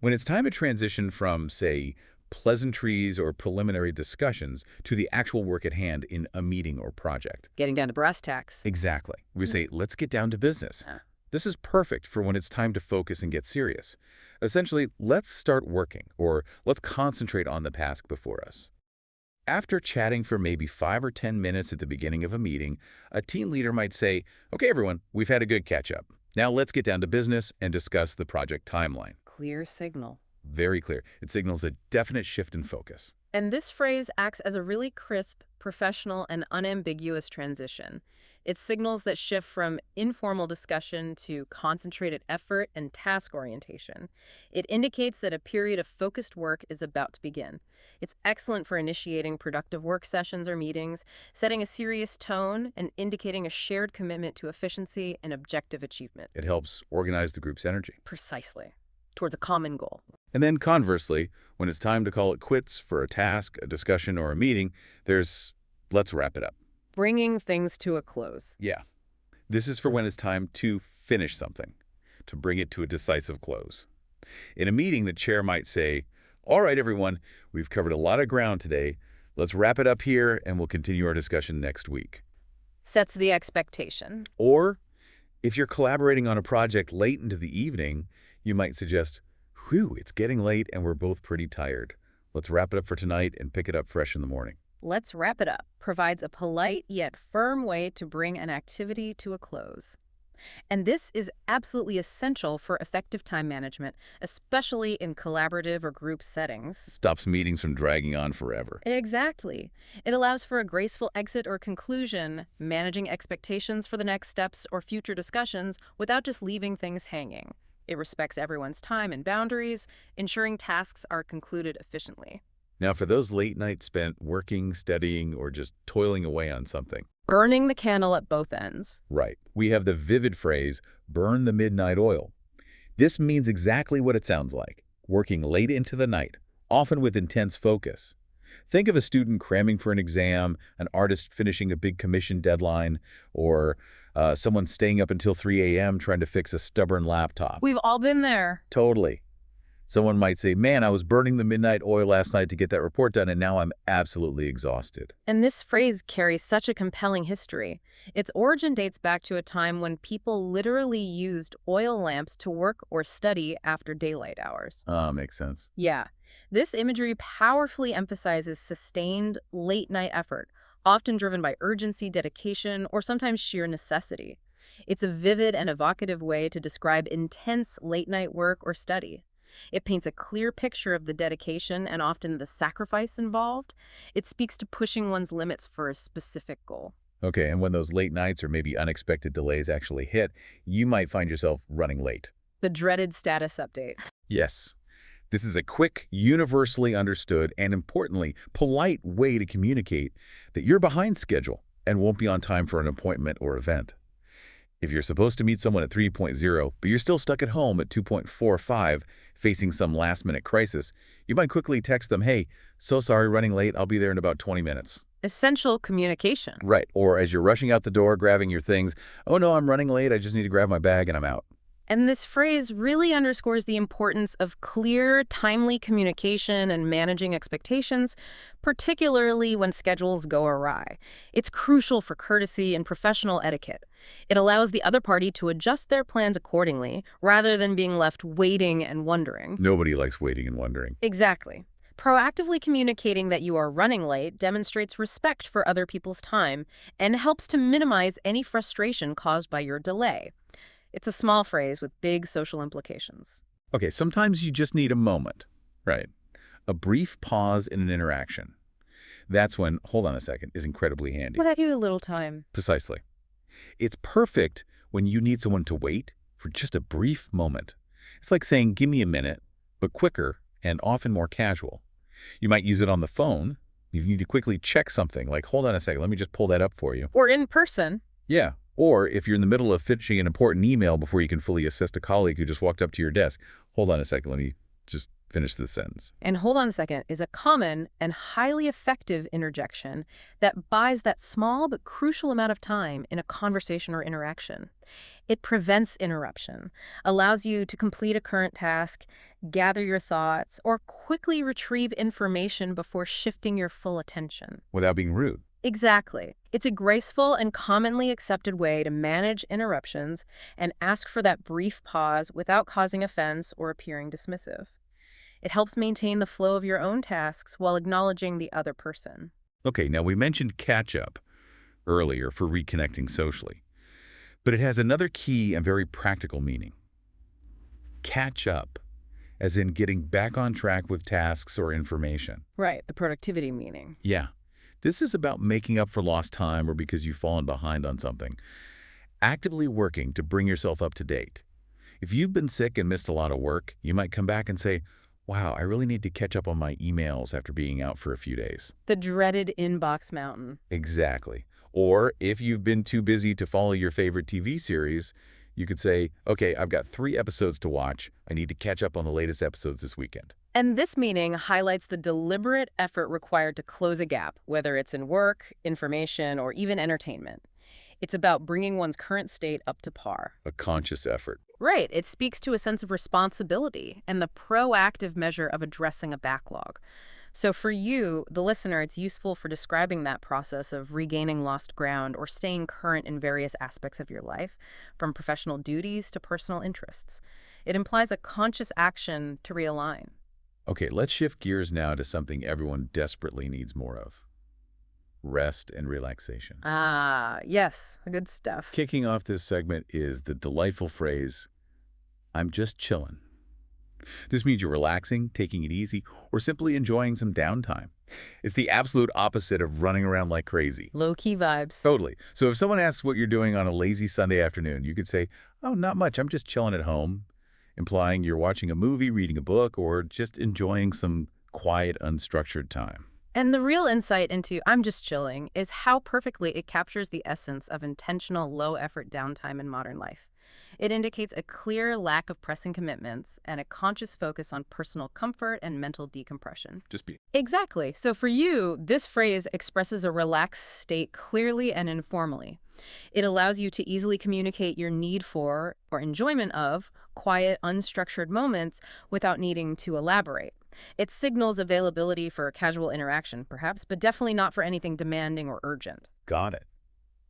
When it's time to transition from, say, pleasantries or preliminary discussions to the actual work at hand in a meeting or project. Getting down to brass tacks. Exactly. We say, let's get down to business. This is perfect for when it's time to focus and get serious. Essentially, let's start working, or let's concentrate on the task before us. After chatting for maybe 5 or 10 minutes at the beginning of a meeting, a team leader might say, okay, everyone, we've had a good catch-up. Now let's get down to business and discuss the project timeline. Clear signal. Very clear. It signals a definite shift in focus. And this phrase acts as a really crisp, professional, and unambiguous transition. It signals that shift from informal discussion to concentrated effort and task orientation. It indicates that a period of focused work is about to begin. It's excellent for initiating productive work sessions or meetings, setting a serious tone, and indicating a shared commitment to efficiency and objective achievement. It helps organize the group's energy. Precisely. Towards a common goal. And then conversely, when it's time to call it quits for a task, a discussion, or a meeting, there's let's wrap it up. Bringing things to a close. Yeah. This is for when it's time to finish something, to bring it to a decisive close. In a meeting, the chair might say, all right, everyone, we've covered a lot of ground today. Let's wrap it up here, and we'll continue our discussion next week. Sets the expectation. Or, if you're collaborating on a project late into the evening, you might suggest, whew, it's getting late and we're both pretty tired. Let's wrap it up for tonight and pick it up fresh in the morning. Let's wrap it up provides a polite yet firm way to bring an activity to a close. And this is absolutely essential for effective time management, especially in collaborative or group settings. Stops meetings from dragging on forever. Exactly. It allows for a graceful exit or conclusion, managing expectations for the next steps or future discussions without just leaving things hanging. It respects everyone's time and boundaries, ensuring tasks are concluded efficiently. Now, for those late nights spent working, studying, or just toiling away on something. Burning the candle at both ends. Right. We have the vivid phrase, burn the midnight oil. This means exactly what it sounds like, working late into the night, often with intense focus. Think of a student cramming for an exam, an artist finishing a big commission deadline, or someone staying up until 3 a.m. trying to fix a stubborn laptop. We've all been there. Totally. Someone might say, man, I was burning the midnight oil last night to get that report done, and now I'm absolutely exhausted. And this phrase carries such a compelling history. Its origin dates back to a time when people literally used oil lamps to work or study after daylight hours. Makes sense. Yeah. This imagery powerfully emphasizes sustained, late-night effort, often driven by urgency, dedication, or sometimes sheer necessity. It's a vivid and evocative way to describe intense late-night work or study. It paints a clear picture of the dedication and often the sacrifice involved. It speaks to pushing one's limits for a specific goal. Okay, and when those late nights or maybe unexpected delays actually hit, you might find yourself running late. The dreaded status update. Yes. This is a quick, universally understood, and importantly, polite way to communicate that you're behind schedule and won't be on time for an appointment or event. If you're supposed to meet someone at 3.0, but you're still stuck at home at 2.45, facing some last-minute crisis, you might quickly text them, hey, so sorry, running late, I'll be there in about 20 minutes. Essential communication. Right, or as you're rushing out the door, grabbing your things, oh no, I'm running late, I just need to grab my bag and I'm out. And this phrase really underscores the importance of clear, timely communication and managing expectations, particularly when schedules go awry. It's crucial for courtesy and professional etiquette. It allows the other party to adjust their plans accordingly, rather than being left waiting and wondering. Nobody likes waiting and wondering. Exactly. Proactively communicating that you are running late demonstrates respect for other people's time and helps to minimize any frustration caused by your delay. It's a small phrase with big social implications. Okay, sometimes you just need a moment, right? A brief pause in an interaction. That's when, hold on a second, is incredibly handy. Well, that's you a little time. Precisely. It's perfect when you need someone to wait for just a brief moment. It's like saying, give me a minute, but quicker and often more casual. You might use it on the phone. You need to quickly check something, like, hold on a second, let me just pull that up for you. Or in person. Yeah. Or if you're in the middle of finishing an important email before you can fully assist a colleague who just walked up to your desk. Hold on a second, let me just finish this sentence. And hold on a second is a common and highly effective interjection that buys that small but crucial amount of time in a conversation or interaction. It prevents interruption, allows you to complete a current task, gather your thoughts, or quickly retrieve information before shifting your full attention. Without being rude. Exactly. It's a graceful and commonly accepted way to manage interruptions and ask for that brief pause without causing offense or appearing dismissive. It helps maintain the flow of your own tasks while acknowledging the other person. Okay, now we mentioned catch-up earlier for reconnecting socially. But it has another key and very practical meaning. Catch up, as in getting back on track with tasks or information. Right, the productivity meaning. Yeah. This is about making up for lost time or because you've fallen behind on something. Actively working to bring yourself up to date. If you've been sick and missed a lot of work, you might come back and say, wow, I really need to catch up on my emails after being out for a few days. The dreaded inbox mountain. Exactly. Or if you've been too busy to follow your favorite TV series, you could say, okay, I've got 3 episodes to watch. I need to catch up on the latest episodes this weekend. And this meaning highlights the deliberate effort required to close a gap, whether it's in work, information, or even entertainment. It's about bringing one's current state up to par. A conscious effort. Right. It speaks to a sense of responsibility and the proactive measure of addressing a backlog. So for you, the listener, it's useful for describing that process of regaining lost ground or staying current in various aspects of your life, from professional duties to personal interests. It implies a conscious action to realign. Okay, let's shift gears now to something everyone desperately needs more of. Rest and relaxation. Ah, yes, good stuff. Kicking off this segment is the delightful phrase, I'm just chillin'. This means you're relaxing, taking it easy, or simply enjoying some downtime. It's the absolute opposite of running around like crazy. Low-key vibes. Totally. So if someone asks what you're doing on a lazy Sunday afternoon, you could say, oh, not much, I'm just chilling at home, implying you're watching a movie, reading a book, or just enjoying some quiet, unstructured time. And the real insight into I'm just chilling is how perfectly it captures the essence of intentional low-effort downtime in modern life. It indicates a clear lack of pressing commitments and a conscious focus on personal comfort and mental decompression. Just be. Exactly. So for you, this phrase expresses a relaxed state clearly and informally. It allows you to easily communicate your need for or enjoyment of quiet, unstructured moments without needing to elaborate. It signals availability for casual interaction, perhaps, but definitely not for anything demanding or urgent. Got it.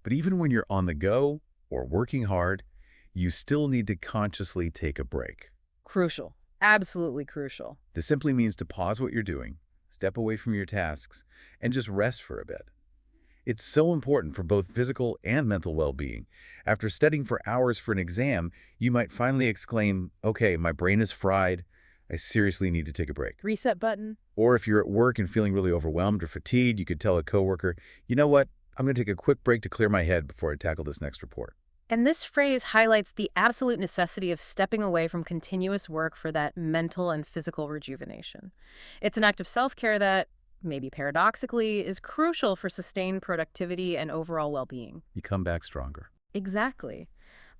But even when you're on the go or working hard, you still need to consciously take a break. Crucial. Absolutely crucial. This simply means to pause what you're doing, step away from your tasks, and just rest for a bit. It's so important for both physical and mental well-being. After studying for hours for an exam, you might finally exclaim, okay, my brain is fried. I seriously need to take a break. Reset button. Or if you're at work and feeling really overwhelmed or fatigued, you could tell a coworker, you know what? I'm going to take a quick break to clear my head before I tackle this next report. And this phrase highlights the absolute necessity of stepping away from continuous work for that mental and physical rejuvenation. It's an act of self-care that, maybe paradoxically, is crucial for sustained productivity and overall well-being. You come back stronger. Exactly.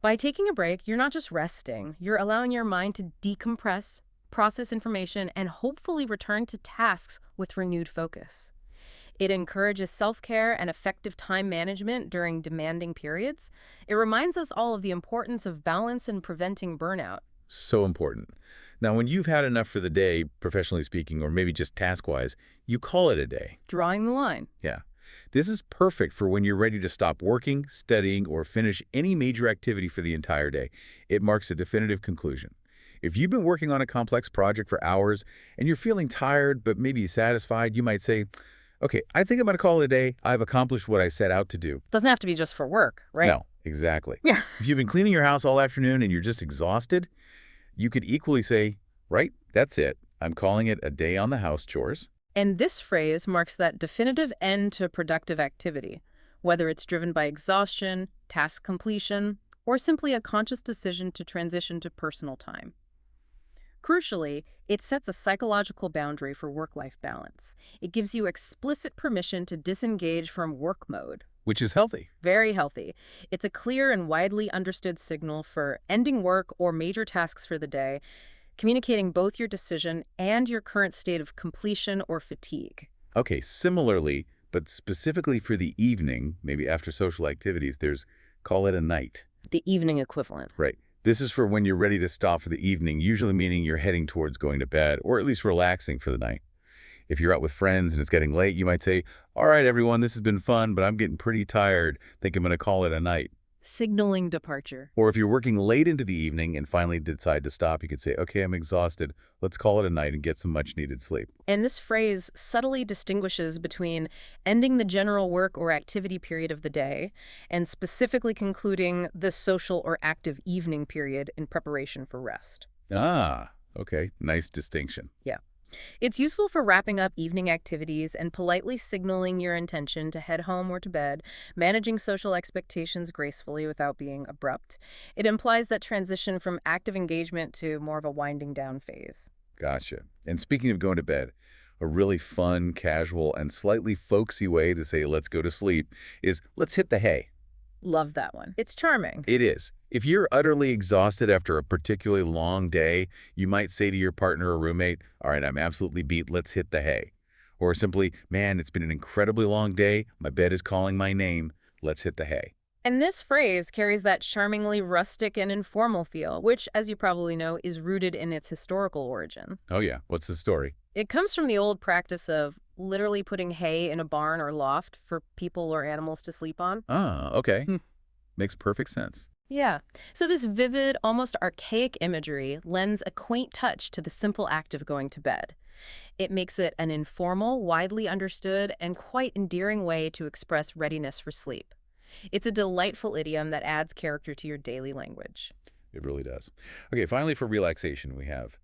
By taking a break, you're not just resting, you're allowing your mind to decompress, process information, and hopefully return to tasks with renewed focus. It encourages self-care and effective time management during demanding periods. It reminds us all of the importance of balance and preventing burnout. So important. Now, when you've had enough for the day, professionally speaking, or maybe just task-wise, you call it a day. Drawing the line. Yeah. This is perfect for when you're ready to stop working, studying, or finish any major activity for the entire day. It marks a definitive conclusion. If you've been working on a complex project for hours and you're feeling tired but maybe satisfied, you might say, okay, I think I'm going to call it a day. I've accomplished what I set out to do. Doesn't have to be just for work, right? No, exactly. Yeah. If you've been cleaning your house all afternoon and you're just exhausted, you could equally say, right, that's it. I'm calling it a day on the house chores. And this phrase marks that definitive end to productive activity, whether it's driven by exhaustion, task completion, or simply a conscious decision to transition to personal time. Crucially, it sets a psychological boundary for work-life balance. It gives you explicit permission to disengage from work mode. Which is healthy. Very healthy. It's a clear and widely understood signal for ending work or major tasks for the day, communicating both your decision and your current state of completion or fatigue. Okay, similarly, but specifically for the evening, maybe after social activities, there's call it a night. The evening equivalent. Right. This is for when you're ready to stop for the evening, usually meaning you're heading towards going to bed, or at least relaxing for the night. If you're out with friends and it's getting late, you might say, all right, everyone, this has been fun, but I'm getting pretty tired. Think I'm going to call it a night. Signaling departure. Or if you're working late into the evening and finally decide to stop, you could say, okay, I'm exhausted. Let's call it a night and get some much-needed sleep. And this phrase subtly distinguishes between ending the general work or activity period of the day and specifically concluding the social or active evening period in preparation for rest. Ah, okay. Nice distinction. Yeah. It's useful for wrapping up evening activities and politely signaling your intention to head home or to bed, managing social expectations gracefully without being abrupt. It implies that transition from active engagement to more of a winding down phase. Gotcha. And speaking of going to bed, a really fun, casual, and slightly folksy way to say let's go to sleep is let's hit the hay. Love that one. It's charming. It is. If you're utterly exhausted after a particularly long day, you might say to your partner or roommate, all right, I'm absolutely beat, let's hit the hay. Or simply, man, it's been an incredibly long day, my bed is calling my name, let's hit the hay. And this phrase carries that charmingly rustic and informal feel, which, as you probably know, is rooted in its historical origin. Oh yeah, what's the story? It comes from the old practice of literally putting hay in a barn or loft for people or animals to sleep on. Ah, okay. Makes perfect sense. Yeah. So this vivid, almost archaic imagery lends a quaint touch to the simple act of going to bed. It makes it an informal, widely understood, and quite endearing way to express readiness for sleep. It's a delightful idiom that adds character to your daily language. It really does. Okay, finally for relaxation, we have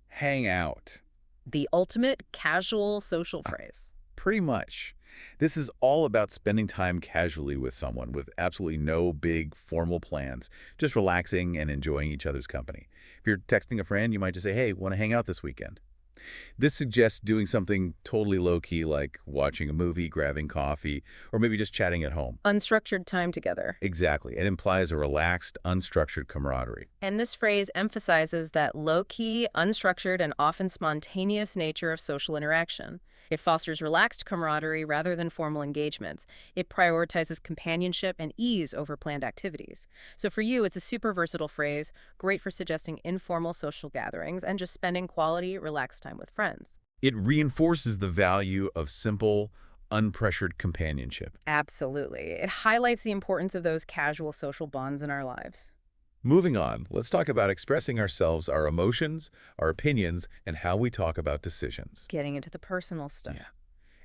hang out. The ultimate casual social phrase. Pretty much. This is all about spending time casually with someone with absolutely no big formal plans, just relaxing and enjoying each other's company. If you're texting a friend, you might just say, hey, want to hang out this weekend? This suggests doing something totally low-key like watching a movie, grabbing coffee, or maybe just chatting at home. Unstructured time together. Exactly. It implies a relaxed, unstructured camaraderie. And this phrase emphasizes that low-key, unstructured, and often spontaneous nature of social interaction. It fosters relaxed camaraderie rather than formal engagements. It prioritizes companionship and ease over planned activities. So for you, it's a super versatile phrase, great for suggesting informal social gatherings and just spending quality, relaxed time with friends. It reinforces the value of simple, unpressured companionship. Absolutely. It highlights the importance of those casual social bonds in our lives. Moving on, let's talk about expressing ourselves, our emotions, our opinions, and how we talk about decisions. Getting into the personal stuff. Yeah.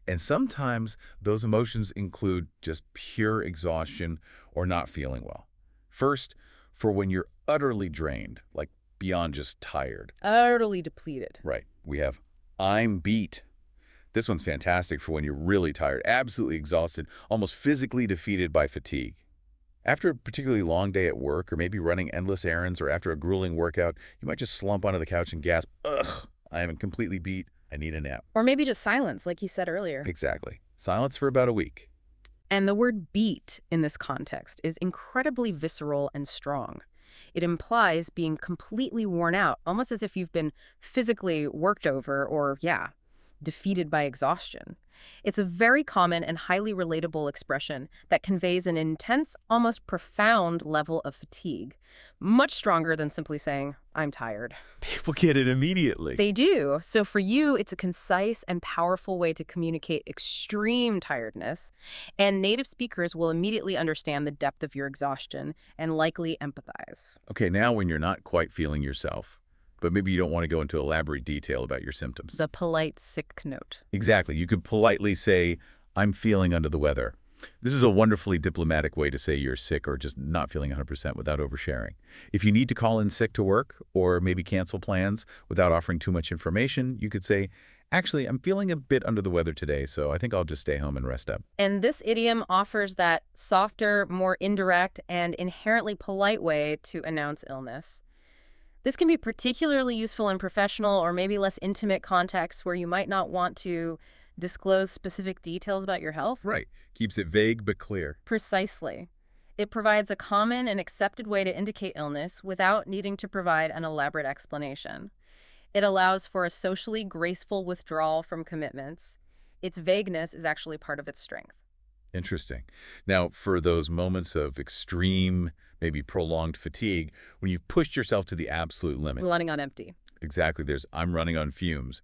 And sometimes those emotions include just pure exhaustion or not feeling well. First, for when you're utterly drained, like beyond just tired. Utterly depleted. Right. We have I'm beat. This one's fantastic for when you're really tired, absolutely exhausted, almost physically defeated by fatigue. After a particularly long day at work, or maybe running endless errands, or after a grueling workout, you might just slump onto the couch and gasp, ugh, I am completely beat. I need a nap. Or maybe just silence, like you said earlier. Exactly. Silence for about a week. And the word beat in this context is incredibly visceral and strong. It implies being completely worn out, almost as if you've been physically worked over or, defeated by exhaustion. It's a very common and highly relatable expression that conveys an intense, almost profound level of fatigue, much stronger than simply saying, "I'm tired." People get it immediately. They do. So for you, it's a concise and powerful way to communicate extreme tiredness, and native speakers will immediately understand the depth of your exhaustion and likely empathize. Okay, now when you're not quite feeling yourself, but maybe you don't want to go into elaborate detail about your symptoms. The polite sick note. Exactly. You could politely say, I'm feeling under the weather. This is a wonderfully diplomatic way to say you're sick or just not feeling 100% without oversharing. If you need to call in sick to work or maybe cancel plans without offering too much information, you could say, actually, I'm feeling a bit under the weather today, so I think I'll just stay home and rest up. And this idiom offers that softer, more indirect, and inherently polite way to announce illness. This can be particularly useful in professional or maybe less intimate contexts where you might not want to disclose specific details about your health. Right. Keeps it vague but clear. Precisely. It provides a common and accepted way to indicate illness without needing to provide an elaborate explanation. It allows for a socially graceful withdrawal from commitments. Its vagueness is actually part of its strength. Interesting. Now, for those moments of extreme, maybe prolonged fatigue, when you've pushed yourself to the absolute limit. Running on empty. Exactly. I'm running on fumes.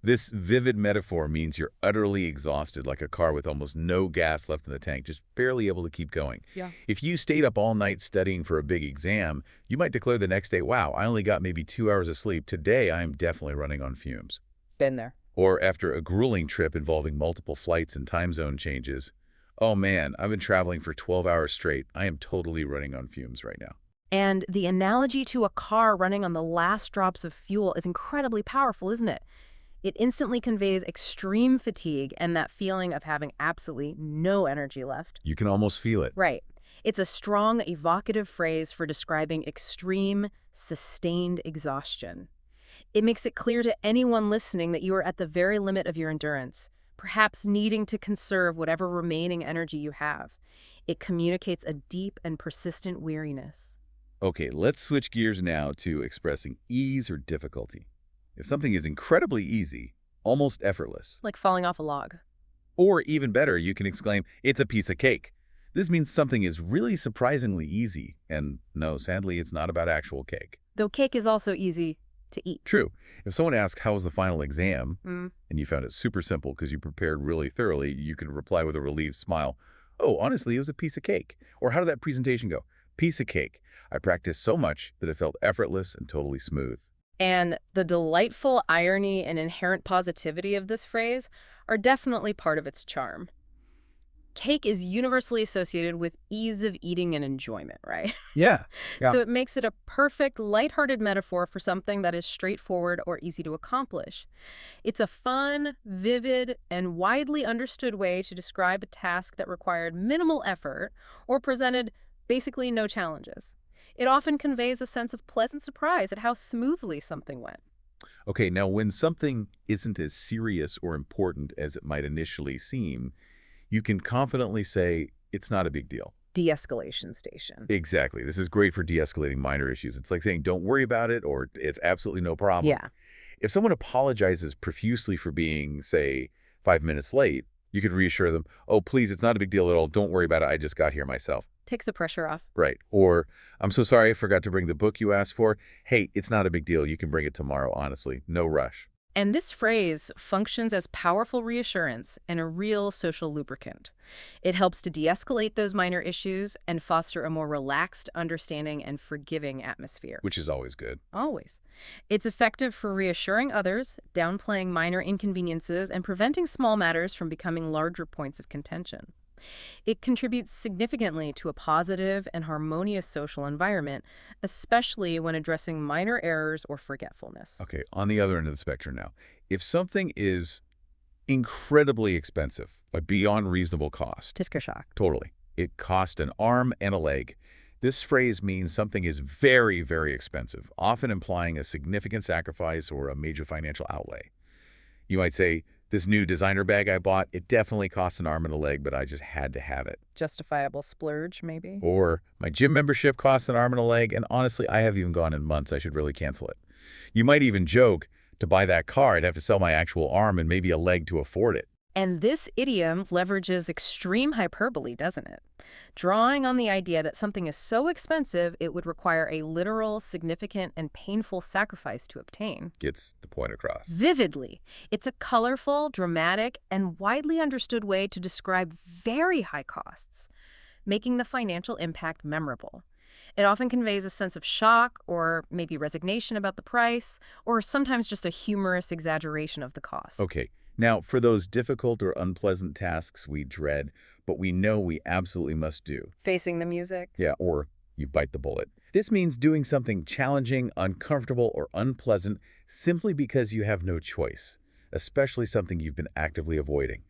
This vivid metaphor means you're utterly exhausted, like a car with almost no gas left in the tank, just barely able to keep going. Yeah. If you stayed up all night studying for a big exam, you might declare the next day, wow, I only got maybe 2 hours of sleep. Today, I am definitely running on fumes. Been there. Or after a grueling trip involving multiple flights and time zone changes, oh man, I've been traveling for 12 hours straight. I am totally running on fumes right now. And the analogy to a car running on the last drops of fuel is incredibly powerful, isn't it? It instantly conveys extreme fatigue and that feeling of having absolutely no energy left. You can almost feel it. Right. It's a strong, evocative phrase for describing extreme, sustained exhaustion. It makes it clear to anyone listening that you are at the very limit of your endurance, perhaps needing to conserve whatever remaining energy you have. It communicates a deep and persistent weariness. Okay, let's switch gears now to expressing ease or difficulty. If something is incredibly easy, almost effortless, Like falling off a log. or even better, you can exclaim, it's a piece of cake. This means something is really surprisingly easy, and no, sadly, it's not about actual cake. Though cake is also easy to eat. True. If someone asks, how was the final exam, Mm. and you found it super simple because you prepared really thoroughly, you could reply with a relieved smile, oh, honestly, it was a piece of cake. Or how did that presentation go? Piece of cake. I practiced so much that it felt effortless and totally smooth. And the delightful irony and inherent positivity of this phrase are definitely part of its charm. Cake is universally associated with ease of eating and enjoyment, right? Yeah. Yeah. So it makes it a perfect, lighthearted metaphor for something that is straightforward or easy to accomplish. It's a fun, vivid, and widely understood way to describe a task that required minimal effort or presented basically no challenges. It often conveys a sense of pleasant surprise at how smoothly something went. Okay, now when something isn't as serious or important as it might initially seem, you can confidently say, it's not a big deal. De-escalation station. Exactly. This is great for de-escalating minor issues. It's like saying, don't worry about it, or it's absolutely no problem. Yeah. If someone apologizes profusely for being, say, 5 minutes late, you could reassure them, oh, please, it's not a big deal at all. Don't worry about it. I just got here myself. Takes the pressure off. Right. Or, I'm so sorry I forgot to bring the book you asked for. Hey, it's not a big deal. You can bring it tomorrow, honestly. No rush. And this phrase functions as powerful reassurance and a real social lubricant. It helps to de-escalate those minor issues and foster a more relaxed, understanding, and forgiving atmosphere. Which is always good. Always. It's effective for reassuring others, downplaying minor inconveniences, and preventing small matters from becoming larger points of contention. It contributes significantly to a positive and harmonious social environment, especially when addressing minor errors or forgetfulness. Okay, on the other end of the spectrum now. If something is incredibly expensive, like beyond reasonable cost, Sticker shock. totally, it cost an arm and a leg. This phrase means something is very, very expensive, often implying a significant sacrifice or a major financial outlay. You might say, this new designer bag I bought, it definitely cost an arm and a leg, but I just had to have it. Justifiable splurge, maybe? Or my gym membership cost an arm and a leg, and honestly, I haven't even gone in months. I should really cancel it. You might even joke, to buy that car, I'd have to sell my actual arm and maybe a leg to afford it. And this idiom leverages extreme hyperbole, doesn't it? Drawing on the idea that something is so expensive it would require a literal, significant, and painful sacrifice to obtain. Gets the point across. Vividly. It's a colorful, dramatic, and widely understood way to describe very high costs, making the financial impact memorable. It often conveys a sense of shock or maybe resignation about the price, or sometimes just a humorous exaggeration of the cost. Okay, now for those difficult or unpleasant tasks we dread, but we know we absolutely must do. Facing the music? Yeah, or you bite the bullet. This means doing something challenging, uncomfortable, or unpleasant simply because you have no choice, especially something you've been actively avoiding.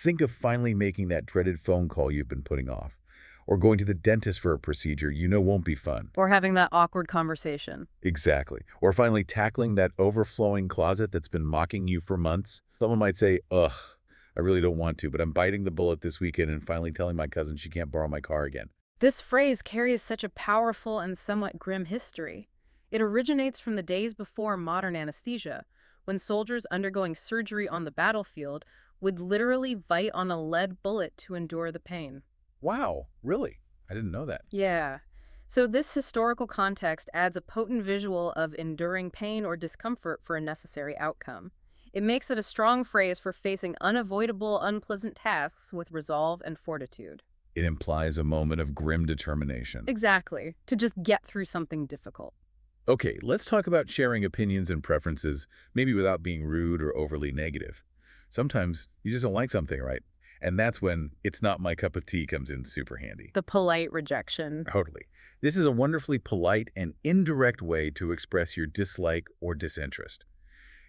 Think of finally making that dreaded phone call you've been putting off, or going to the dentist for a procedure you know won't be fun. Or having that awkward conversation. Exactly. Or finally tackling that overflowing closet that's been mocking you for months. Someone might say, ugh, I really don't want to, but I'm biting the bullet this weekend and finally telling my cousin she can't borrow my car again. This phrase carries such a powerful and somewhat grim history. It originates from the days before modern anesthesia, when soldiers undergoing surgery on the battlefield would literally bite on a lead bullet to endure the pain. Wow, really? I didn't know that. Yeah. So this historical context adds a potent visual of enduring pain or discomfort for a necessary outcome. It makes it a strong phrase for facing unavoidable, unpleasant tasks with resolve and fortitude. It implies a moment of grim determination. Exactly. To just get through something difficult. Okay, let's talk about sharing opinions and preferences, maybe without being rude or overly negative. Sometimes you just don't like something, right? And that's when "it's not my cup of tea" comes in super handy. The polite rejection. Totally. This is a wonderfully polite and indirect way to express your dislike or disinterest.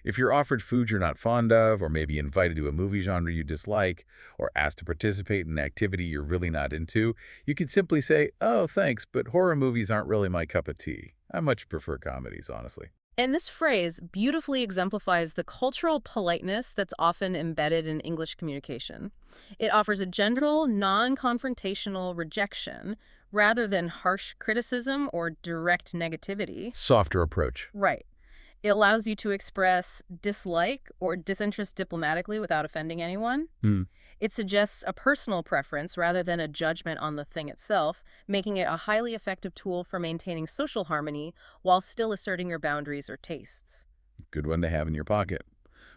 If you're offered food you're not fond of, or maybe invited to a movie genre you dislike, or asked to participate in an activity you're really not into, you could simply say, oh, thanks, but horror movies aren't really my cup of tea. I much prefer comedies, honestly. And this phrase beautifully exemplifies the cultural politeness that's often embedded in English communication. It offers a general, non-confrontational rejection rather than harsh criticism or direct negativity. Softer approach. Right. It allows you to express dislike or disinterest diplomatically without offending anyone. Hmm. It suggests a personal preference rather than a judgment on the thing itself, making it a highly effective tool for maintaining social harmony while still asserting your boundaries or tastes. Good one to have in your pocket.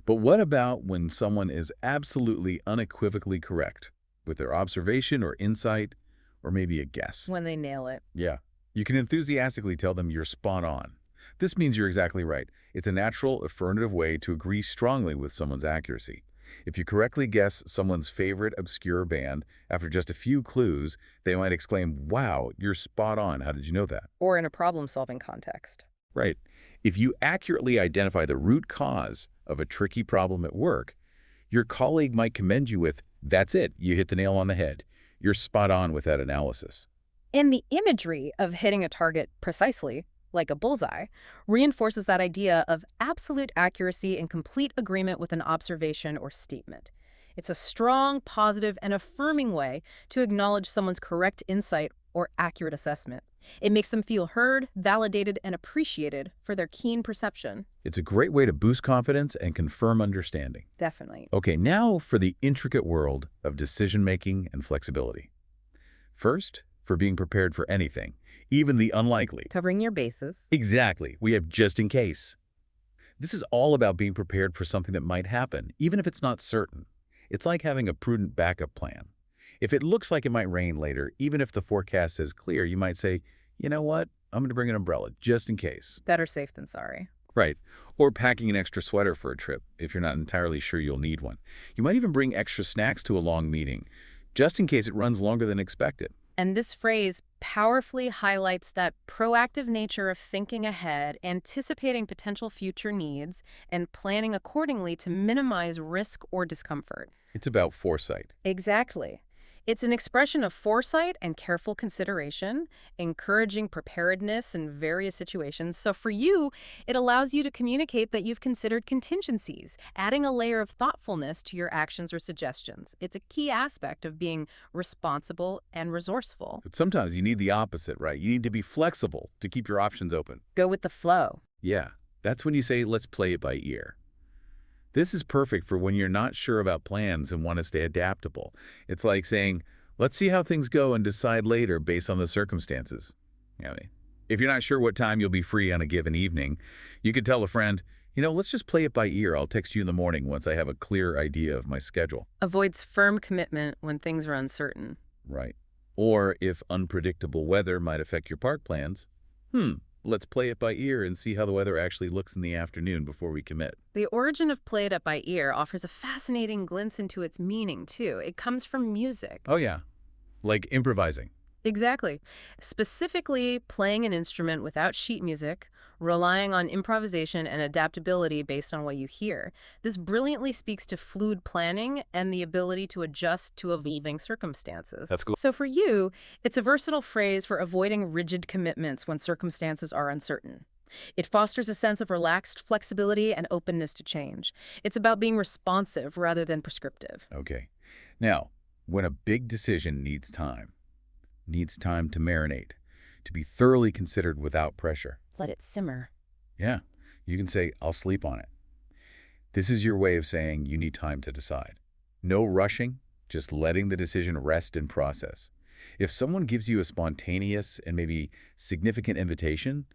But what about when someone is absolutely unequivocally correct with their observation or insight, or maybe a guess? When they nail it. Yeah. You can enthusiastically tell them you're spot on. This means you're exactly right. It's a natural, affirmative way to agree strongly with someone's accuracy. If you correctly guess someone's favorite obscure band, after just a few clues, they might exclaim, wow, you're spot on. How did you know that? Or in a problem-solving context. Right. If you accurately identify the root cause of a tricky problem at work, your colleague might commend you with, that's it, you hit the nail on the head. You're spot on with that analysis. And the imagery of hitting a target precisely, like a bullseye, reinforces that idea of absolute accuracy and complete agreement with an observation or statement. It's a strong, positive, and affirming way to acknowledge someone's correct insight or accurate assessment. It makes them feel heard, validated, and appreciated for their keen perception. It's a great way to boost confidence and confirm understanding. Definitely. Okay, now for the intricate world of decision-making and flexibility. First, for being prepared for anything, even the unlikely. Covering your bases. Exactly. We have just in case. This is all about being prepared for something that might happen, even if it's not certain. It's like having a prudent backup plan. If it looks like it might rain later, even if the forecast says clear, you might say, you know what, I'm going to bring an umbrella just in case. Better safe than sorry. Right. Or packing an extra sweater for a trip if you're not entirely sure you'll need one. You might even bring extra snacks to a long meeting, just in case it runs longer than expected. And this phrase powerfully highlights that proactive nature of thinking ahead, anticipating potential future needs, and planning accordingly to minimize risk or discomfort. It's about foresight. Exactly. It's an expression of foresight and careful consideration, encouraging preparedness in various situations. So for you, it allows you to communicate that you've considered contingencies, adding a layer of thoughtfulness to your actions or suggestions. It's a key aspect of being responsible and resourceful. But sometimes you need the opposite, right? You need to be flexible to keep your options open. Go with the flow. Yeah, that's when you say, let's play it by ear. This is perfect for when you're not sure about plans and want to stay adaptable. It's like saying, let's see how things go and decide later based on the circumstances. You know, if you're not sure what time you'll be free on a given evening, you could tell a friend, let's just play it by ear. I'll text you in the morning once I have a clear idea of my schedule. Avoids firm commitment when things are uncertain. Right. Or if unpredictable weather might affect your park plans, let's play it by ear and see how the weather actually looks in the afternoon before we commit. The origin of play it by ear offers a fascinating glimpse into its meaning, too. It comes from music. Oh, yeah. Like improvising. Exactly. Specifically, playing an instrument without sheet music, relying on improvisation and adaptability based on what you hear. This brilliantly speaks to fluid planning and the ability to adjust to evolving circumstances. That's cool. So for you, it's a versatile phrase for avoiding rigid commitments when circumstances are uncertain. It fosters a sense of relaxed flexibility and openness to change. It's about being responsive rather than prescriptive. Okay. Now, when a big decision needs time to marinate, to be thoroughly considered without pressure. Let it simmer. Yeah, you can say, I'll sleep on it. This is your way of saying you need time to decide. No rushing, just letting the decision rest and process. If someone gives you a spontaneous and maybe significant invitation,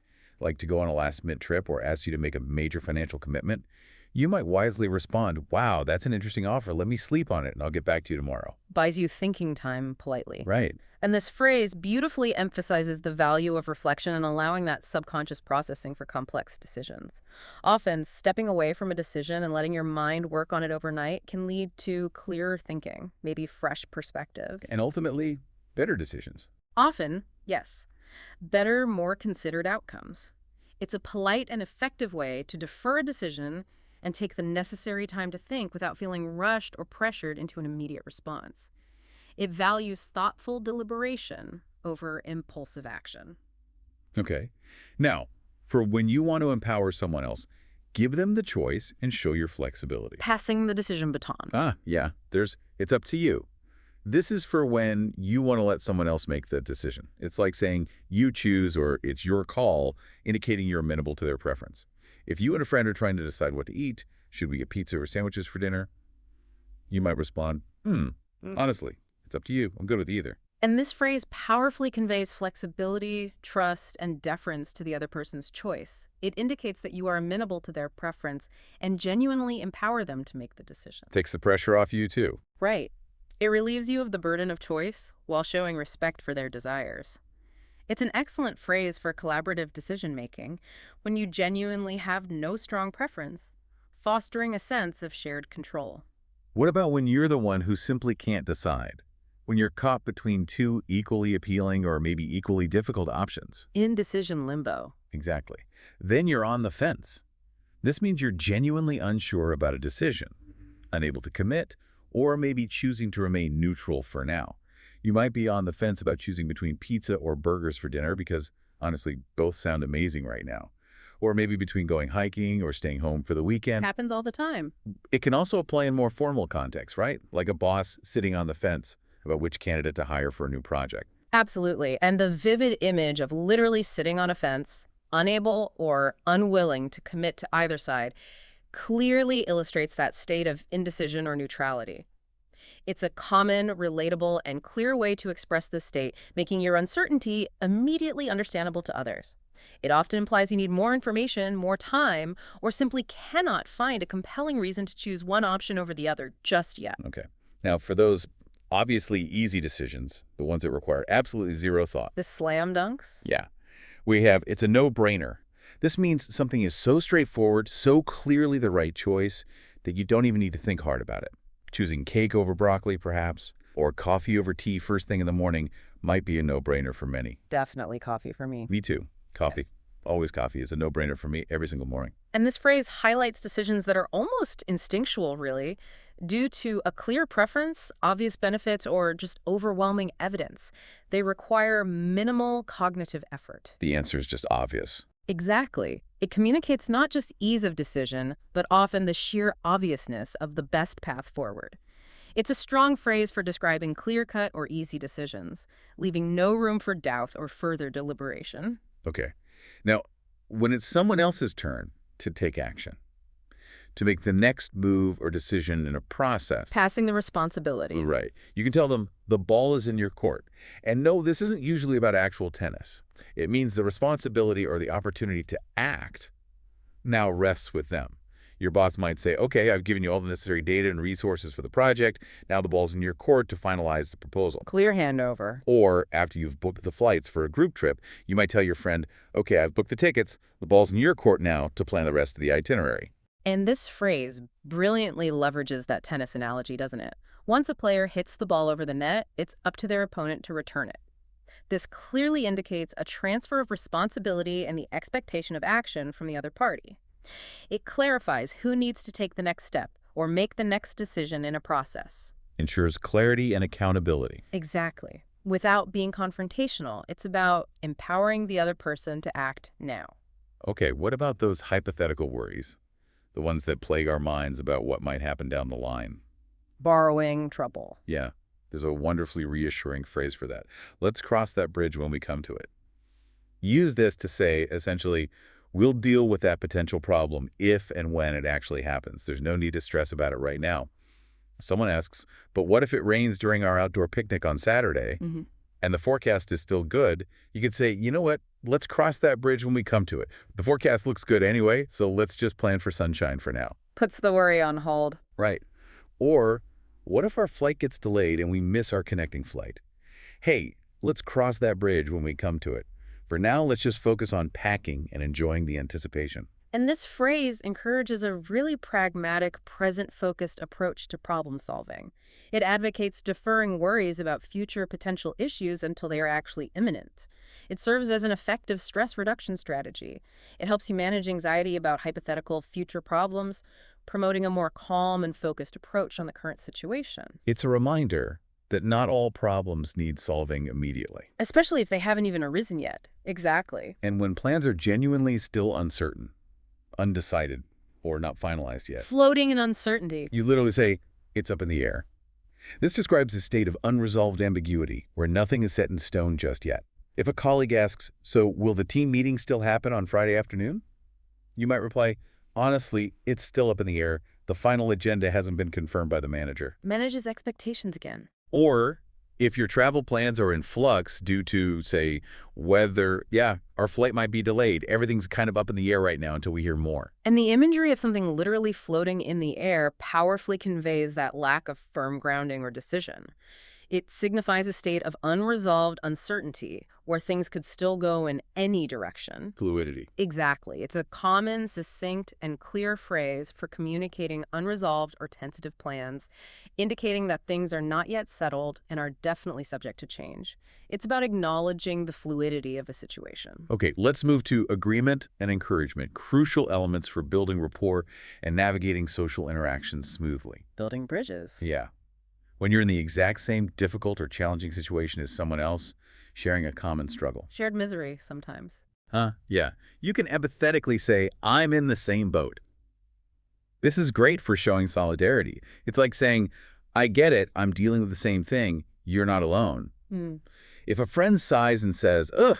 like to go on a last-minute trip or ask you to make a major financial commitment, you might wisely respond, wow, that's an interesting offer. Let me sleep on it and I'll get back to you tomorrow. Buys you thinking time politely. Right. And this phrase beautifully emphasizes the value of reflection and allowing that subconscious processing for complex decisions. Often, stepping away from a decision and letting your mind work on it overnight can lead to clearer thinking, maybe fresh perspectives. And ultimately, better decisions. Often, yes, better, more considered outcomes. It's a polite and effective way to defer a decision and take the necessary time to think without feeling rushed or pressured into an immediate response. It values thoughtful deliberation over impulsive action. Okay. Now, for when you want to empower someone else, give them the choice and show your flexibility. Passing the decision baton. Yeah. It's up to you. This is for when you want to let someone else make the decision. It's like saying you choose or it's your call, indicating you're amenable to their preference. If you and a friend are trying to decide what to eat, should we get pizza or sandwiches for dinner? You might respond, honestly, it's up to you. I'm good with either. And this phrase powerfully conveys flexibility, trust, and deference to the other person's choice. It indicates that you are amenable to their preference and genuinely empower them to make the decision. Takes the pressure off you, too. Right. It relieves you of the burden of choice while showing respect for their desires. It's an excellent phrase for collaborative decision-making when you genuinely have no strong preference, fostering a sense of shared control. What about when you're the one who simply can't decide? When you're caught between two equally appealing or maybe equally difficult options? Indecision limbo. Exactly. Then you're on the fence. This means you're genuinely unsure about a decision, unable to commit, or maybe choosing to remain neutral for now. You might be on the fence about choosing between pizza or burgers for dinner because, honestly, both sound amazing right now. Or maybe between going hiking or staying home for the weekend. Happens all the time. It can also apply in more formal contexts, right? Like a boss sitting on the fence about which candidate to hire for a new project. Absolutely. And the vivid image of literally sitting on a fence, unable or unwilling to commit to either side, clearly illustrates that state of indecision or neutrality. It's a common, relatable, and clear way to express this state, making your uncertainty immediately understandable to others. It often implies you need more information, more time, or simply cannot find a compelling reason to choose one option over the other just yet. Okay. Now, for those obviously easy decisions, the ones that require absolutely zero thought. The slam dunks? Yeah. It's a no-brainer. This means something is so straightforward, so clearly the right choice, that you don't even need to think hard about it. Choosing cake over broccoli, perhaps, or coffee over tea first thing in the morning might be a no-brainer for many. Definitely coffee for me. Me too. Coffee. Always coffee is a no-brainer for me every single morning. And this phrase highlights decisions that are almost instinctual, really, due to a clear preference, obvious benefits, or just overwhelming evidence. They require minimal cognitive effort. The answer is just obvious. Exactly. It communicates not just ease of decision, but often the sheer obviousness of the best path forward. It's a strong phrase for describing clear-cut or easy decisions, leaving no room for doubt or further deliberation. Okay. Now, when it's someone else's turn to take action, to make the next move or decision in a process. Passing the responsibility. Right. You can tell them the ball is in your court. And no, this isn't usually about actual tennis. It means the responsibility or the opportunity to act now rests with them. Your boss might say, okay, I've given you all the necessary data and resources for the project. Now the ball's in your court to finalize the proposal. Clear handover. Or after you've booked the flights for a group trip, you might tell your friend, okay, I've booked the tickets. The ball's in your court now to plan the rest of the itinerary. And this phrase brilliantly leverages that tennis analogy, doesn't it? Once a player hits the ball over the net, it's up to their opponent to return it. This clearly indicates a transfer of responsibility and the expectation of action from the other party. It clarifies who needs to take the next step or make the next decision in a process. Ensures clarity and accountability. Exactly. Without being confrontational, it's about empowering the other person to act now. Okay, what about those hypothetical worries? The ones that plague our minds about what might happen down the line. Borrowing trouble. Yeah, there's a wonderfully reassuring phrase for that. Let's cross that bridge when we come to it. Use this to say, essentially, we'll deal with that potential problem if and when it actually happens. There's no need to stress about it right now. Someone asks, but what if it rains during our outdoor picnic on Saturday and the forecast is still good? You could say, you know what? Let's cross that bridge when we come to it. The forecast looks good anyway, so let's just plan for sunshine for now. Puts the worry on hold. Right. Or what if our flight gets delayed and we miss our connecting flight? Hey, let's cross that bridge when we come to it. For now, let's just focus on packing and enjoying the anticipation. And this phrase encourages a really pragmatic, present-focused approach to problem solving. It advocates deferring worries about future potential issues until they are actually imminent. It serves as an effective stress reduction strategy. It helps you manage anxiety about hypothetical future problems, promoting a more calm and focused approach on the current situation. It's a reminder that not all problems need solving immediately. Especially if they haven't even arisen yet. Exactly. And when plans are genuinely still uncertain, undecided, or not finalized yet, Floating in uncertainty. you literally say, it's up in the air. This describes a state of unresolved ambiguity where nothing is set in stone just yet. If a colleague asks, so will the team meeting still happen on Friday afternoon? You might reply, honestly, it's still up in the air. The final agenda hasn't been confirmed by the manager. Manages expectations again. Or if your travel plans are in flux due to, say, weather, our flight might be delayed. Everything's kind of up in the air right now until we hear more. And the imagery of something literally floating in the air powerfully conveys that lack of firm grounding or decision. It signifies a state of unresolved uncertainty where things could still go in any direction. Fluidity. Exactly. It's a common, succinct, and clear phrase for communicating unresolved or tentative plans, indicating that things are not yet settled and are definitely subject to change. It's about acknowledging the fluidity of a situation. Okay, let's move to agreement and encouragement, crucial elements for building rapport and navigating social interactions smoothly. Building bridges. Yeah. When you're in the exact same difficult or challenging situation as someone else, sharing a common struggle. Shared misery sometimes. Yeah. You can empathetically say, I'm in the same boat. This is great for showing solidarity. It's like saying, I get it, I'm dealing with the same thing, you're not alone. If a friend sighs and says, ugh,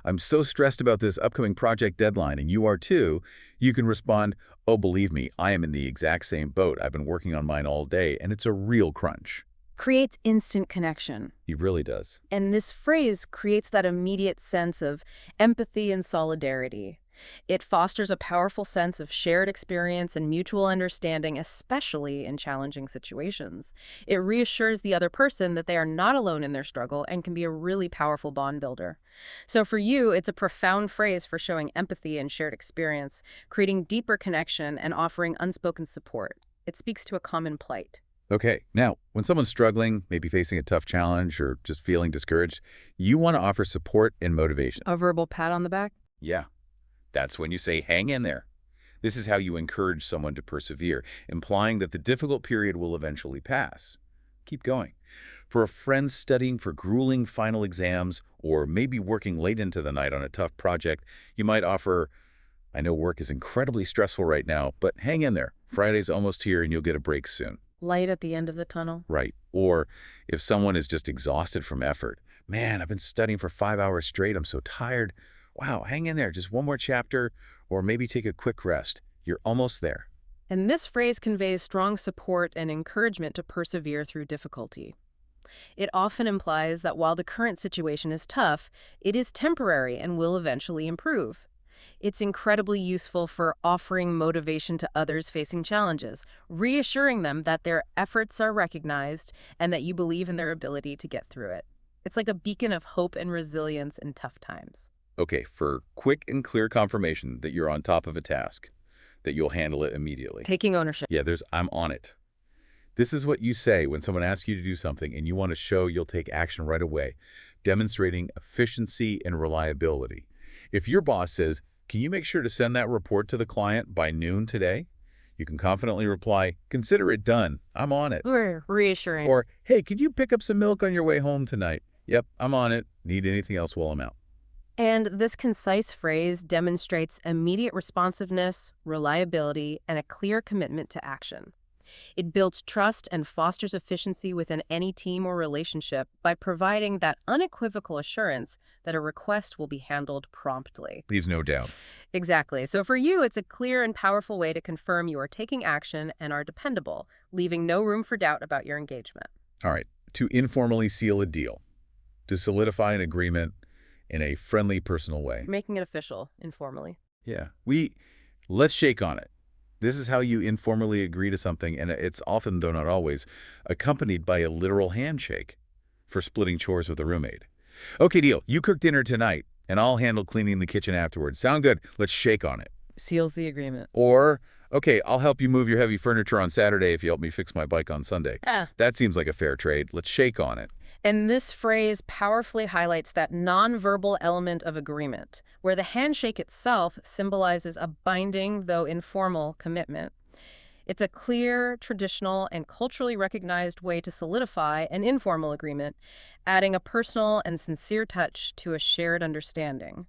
I'm so stressed about this upcoming project deadline and you are too, you can respond, oh, believe me, I am in the exact same boat. I've been working on mine all day and it's a real crunch. Creates instant connection. He really does. And this phrase creates that immediate sense of empathy and solidarity. It fosters a powerful sense of shared experience and mutual understanding, especially in challenging situations. It reassures the other person that they are not alone in their struggle and can be a really powerful bond builder. So for you, it's a profound phrase for showing empathy and shared experience, creating deeper connection and offering unspoken support. It speaks to a common plight. Okay, now, when someone's struggling, maybe facing a tough challenge or just feeling discouraged, you want to offer support and motivation. A verbal pat on the back? Yeah. That's when you say, hang in there. This is how you encourage someone to persevere, implying that the difficult period will eventually pass. Keep going. For a friend studying for grueling final exams or maybe working late into the night on a tough project, you might offer, I know work is incredibly stressful right now, but hang in there. Friday's almost here and you'll get a break soon. Light at the end of the tunnel? Right. Or if someone is just exhausted from effort, man, I've been studying for 5 hours straight. I'm so tired. Wow, hang in there. Just one more chapter, or maybe take a quick rest. You're almost there. And this phrase conveys strong support and encouragement to persevere through difficulty. It often implies that while the current situation is tough, it is temporary and will eventually improve. It's incredibly useful for offering motivation to others facing challenges, reassuring them that their efforts are recognized and that you believe in their ability to get through it. It's like a beacon of hope and resilience in tough times. Okay, for quick and clear confirmation that you're on top of a task, that you'll handle it immediately. Taking ownership. Yeah, I'm on it. This is what you say when someone asks you to do something and you want to show you'll take action right away, demonstrating efficiency and reliability. If your boss says, "Can you make sure to send that report to the client by noon today?" you can confidently reply, "Consider it done. I'm on it." Reassuring. Or, "Hey, could you pick up some milk on your way home tonight?" "Yep, I'm on it. Need anything else while I'm out?" And this concise phrase demonstrates immediate responsiveness, reliability, and a clear commitment to action. It builds trust and fosters efficiency within any team or relationship by providing that unequivocal assurance that a request will be handled promptly. Leaves no doubt. Exactly. So for you, it's a clear and powerful way to confirm you are taking action and are dependable, leaving no room for doubt about your engagement. All right, to informally seal a deal, to solidify an agreement in a friendly, personal way. Making it official, informally. Yeah, let's shake on it. This is how you informally agree to something, and it's often, though not always, accompanied by a literal handshake for splitting chores with a roommate. Okay, deal. You cook dinner tonight, and I'll handle cleaning the kitchen afterwards. Sound good? Let's shake on it. Seals the agreement. Or, okay, I'll help you move your heavy furniture on Saturday if you help me fix my bike on Sunday. That seems like a fair trade. Let's shake on it. And this phrase powerfully highlights that nonverbal element of agreement, where the handshake itself symbolizes a binding, though informal, commitment. It's a clear, traditional, and culturally recognized way to solidify an informal agreement, adding a personal and sincere touch to a shared understanding.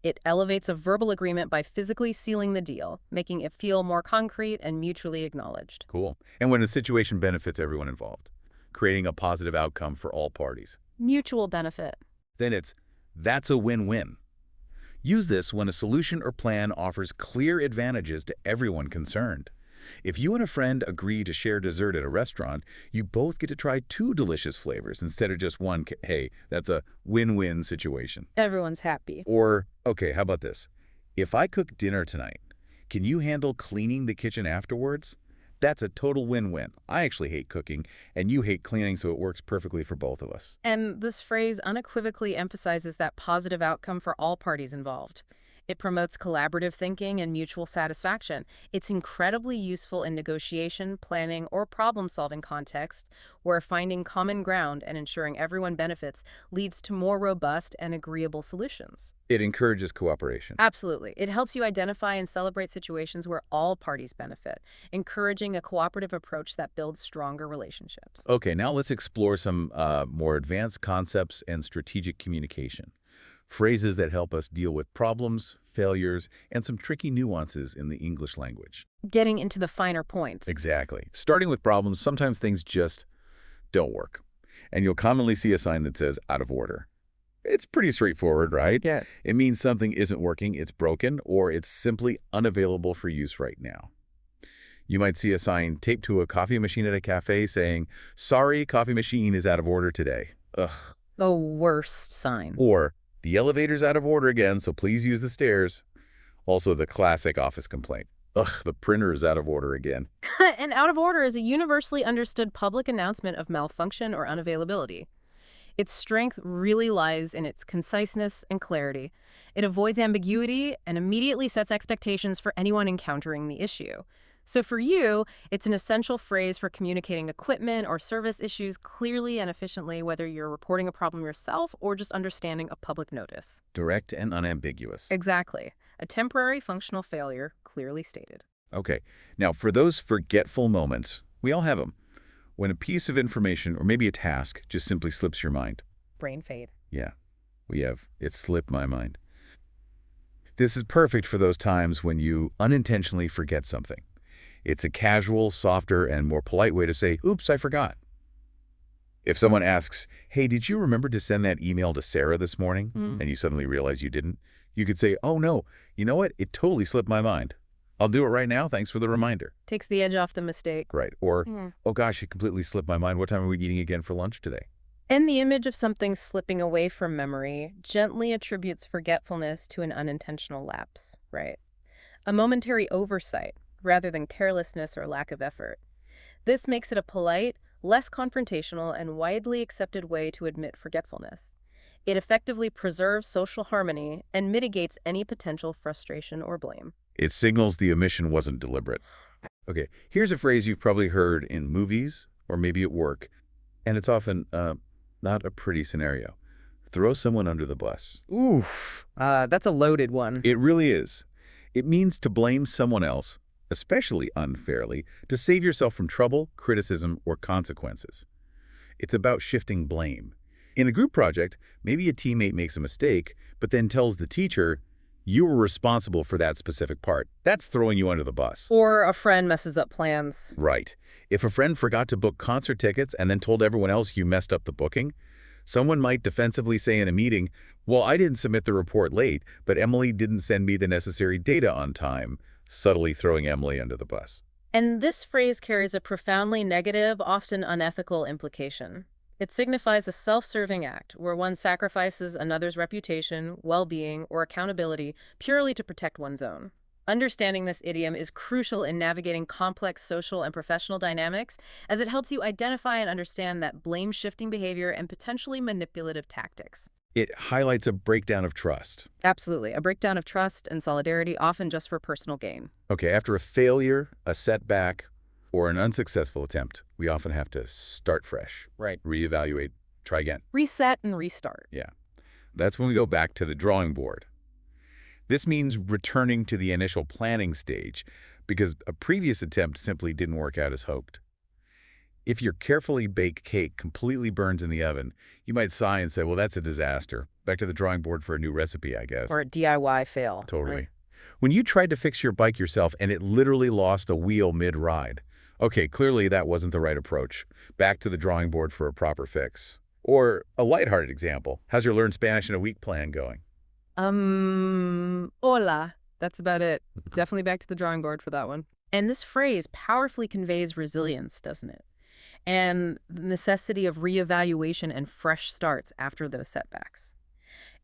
It elevates a verbal agreement by physically sealing the deal, making it feel more concrete and mutually acknowledged. Cool. And when a situation benefits everyone involved, creating a positive outcome for all parties. Mutual benefit. Then that's a win-win. Use this when a solution or plan offers clear advantages to everyone concerned. If you and a friend agree to share dessert at a restaurant, you both get to try 2 delicious flavors instead of just one. Hey, that's a win-win situation. Everyone's happy. Or, okay, how about this? If I cook dinner tonight, can you handle cleaning the kitchen afterwards? That's a total win-win. I actually hate cooking, and you hate cleaning, so it works perfectly for both of us. And this phrase unequivocally emphasizes that positive outcome for all parties involved. It promotes collaborative thinking and mutual satisfaction. It's incredibly useful in negotiation, planning, or problem-solving contexts where finding common ground and ensuring everyone benefits leads to more robust and agreeable solutions. It encourages cooperation. Absolutely. It helps you identify and celebrate situations where all parties benefit, encouraging a cooperative approach that builds stronger relationships. Okay, now let's explore some more advanced concepts and strategic communication. Phrases that help us deal with problems, failures, and some tricky nuances in the English language. Getting into the finer points. Exactly. Starting with problems, sometimes things just don't work. And you'll commonly see a sign that says out of order. It's pretty straightforward, right? Yeah. It means something isn't working, it's broken, or it's simply unavailable for use right now. You might see a sign taped to a coffee machine at a cafe saying, "Sorry, coffee machine is out of order today." Ugh. The worst sign. Or, "The elevator's out of order again, so please use the stairs." Also the classic office complaint. "Ugh, the printer is out of order again." And out of order is a universally understood public announcement of malfunction or unavailability. Its strength really lies in its conciseness and clarity. It avoids ambiguity and immediately sets expectations for anyone encountering the issue. So for you, it's an essential phrase for communicating equipment or service issues clearly and efficiently, whether you're reporting a problem yourself or just understanding a public notice. Direct and unambiguous. Exactly. A temporary functional failure, clearly stated. Okay, now for those forgetful moments, we all have them. When a piece of information or maybe a task just simply slips your mind. Brain fade. Yeah, it slipped my mind. This is perfect for those times when you unintentionally forget something. It's a casual, softer, and more polite way to say, "Oops, I forgot." If someone asks, "Hey, did you remember to send that email to Sarah this morning?" and you suddenly realize you didn't, you could say, "Oh no, you know what? It totally slipped my mind. I'll do it right now. Thanks for the reminder. Takes the edge off the mistake. Right. Or, Mm. oh gosh, it completely slipped my mind. What time are we eating again for lunch today? And the image of something slipping away from memory gently attributes forgetfulness to an unintentional lapse, right? A momentary oversight, rather than carelessness or lack of effort. This makes it a polite, less confrontational, and widely accepted way to admit forgetfulness. It effectively preserves social harmony and mitigates any potential frustration or blame. It signals the omission wasn't deliberate. Okay, here's a phrase you've probably heard in movies or maybe at work, and it's often not a pretty scenario. Throw someone under the bus. Oof, that's a loaded one. It really is. It means to blame someone else, especially unfairly, to save yourself from trouble, criticism, or consequences. It's about shifting blame. In a group project, maybe a teammate makes a mistake, but then tells the teacher, you were responsible for that specific part. That's throwing you under the bus. Or a friend messes up plans. Right. If a friend forgot to book concert tickets and then told everyone else you messed up the booking, someone might defensively say in a meeting, well, I didn't submit the report late, but Emily didn't send me the necessary data on time, subtly throwing Emily under the bus. And this phrase carries a profoundly negative, often unethical implication. It signifies a self-serving act where one sacrifices another's reputation, well-being, or accountability purely to protect one's own. Understanding this idiom is crucial in navigating complex social and professional dynamics, as it helps you identify and understand that blame-shifting behavior and potentially manipulative tactics. It highlights a breakdown of trust. Absolutely. A breakdown of trust and solidarity, often just for personal gain. Okay, after a failure, a setback, or an unsuccessful attempt, we often have to start fresh. Right. Reevaluate, try again. Reset and restart. Yeah. That's when we go back to the drawing board. This means returning to the initial planning stage because a previous attempt simply didn't work out as hoped. If your carefully baked cake completely burns in the oven, you might sigh and say, well, that's a disaster. Back to the drawing board for a new recipe, I guess. Or a DIY fail. Totally. Right? When you tried to fix your bike yourself and it literally lost a wheel mid-ride, okay, clearly that wasn't the right approach. Back to the drawing board for a proper fix. Or a lighthearted example. How's your Learn Spanish in a Week plan going? Hola. That's about it. Definitely back to the drawing board for that one. And this phrase powerfully conveys resilience, doesn't it? And the necessity of reevaluation and fresh starts after those setbacks.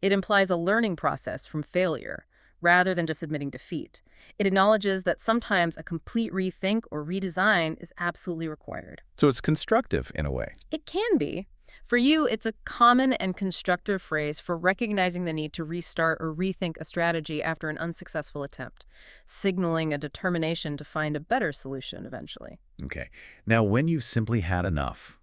It implies a learning process from failure, rather than just admitting defeat. It acknowledges that sometimes a complete rethink or redesign is absolutely required. So it's constructive in a way. It can be. For you, it's a common and constructive phrase for recognizing the need to restart or rethink a strategy after an unsuccessful attempt, signaling a determination to find a better solution eventually. Okay. Now, when you've simply had enough,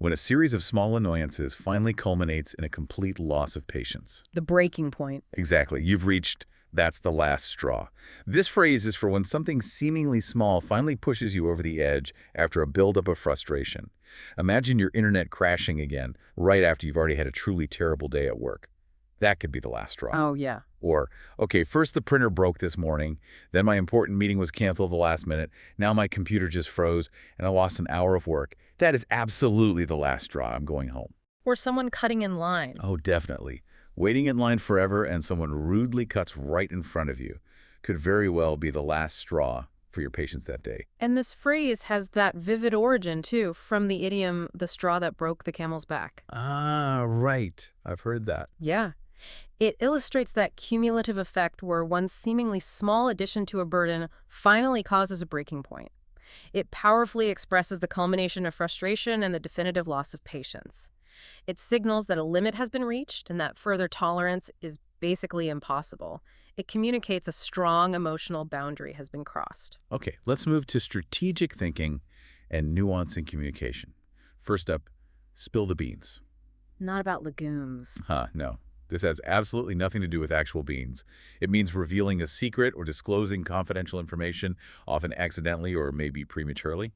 when a series of small annoyances finally culminates in a complete loss of patience. The breaking point. Exactly. You've reached that's the last straw. This phrase is for when something seemingly small finally pushes you over the edge after a buildup of frustration. Imagine your internet crashing again right after you've already had a truly terrible day at work. That could be the last straw. Oh, yeah. Or, okay, first the printer broke this morning, then my important meeting was canceled at the last minute, now my computer just froze, and I lost an hour of work. That is absolutely the last straw. I'm going home. Or someone cutting in line. Oh, definitely. Waiting in line forever and someone rudely cuts right in front of you could very well be the last straw for your patience that day. And this phrase has that vivid origin, too, from the idiom, the straw that broke the camel's back. Ah, right. I've heard that. Yeah. It illustrates that cumulative effect where one seemingly small addition to a burden finally causes a breaking point. It powerfully expresses the culmination of frustration and the definitive loss of patience. It signals that a limit has been reached and that further tolerance is basically impossible. It communicates a strong emotional boundary has been crossed. Okay, let's move to strategic thinking and nuance in communication. First up, spill the beans. Not about legumes. No. This has absolutely nothing to do with actual beans. It means revealing a secret or disclosing confidential information, often accidentally or maybe prematurely.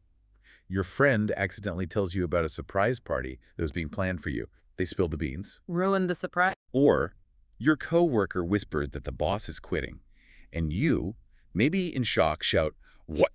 Your friend accidentally tells you about a surprise party that was being planned for you. They spilled the beans. Ruined the surprise. Or your coworker whispers that the boss is quitting, and you, maybe in shock, shout, "What?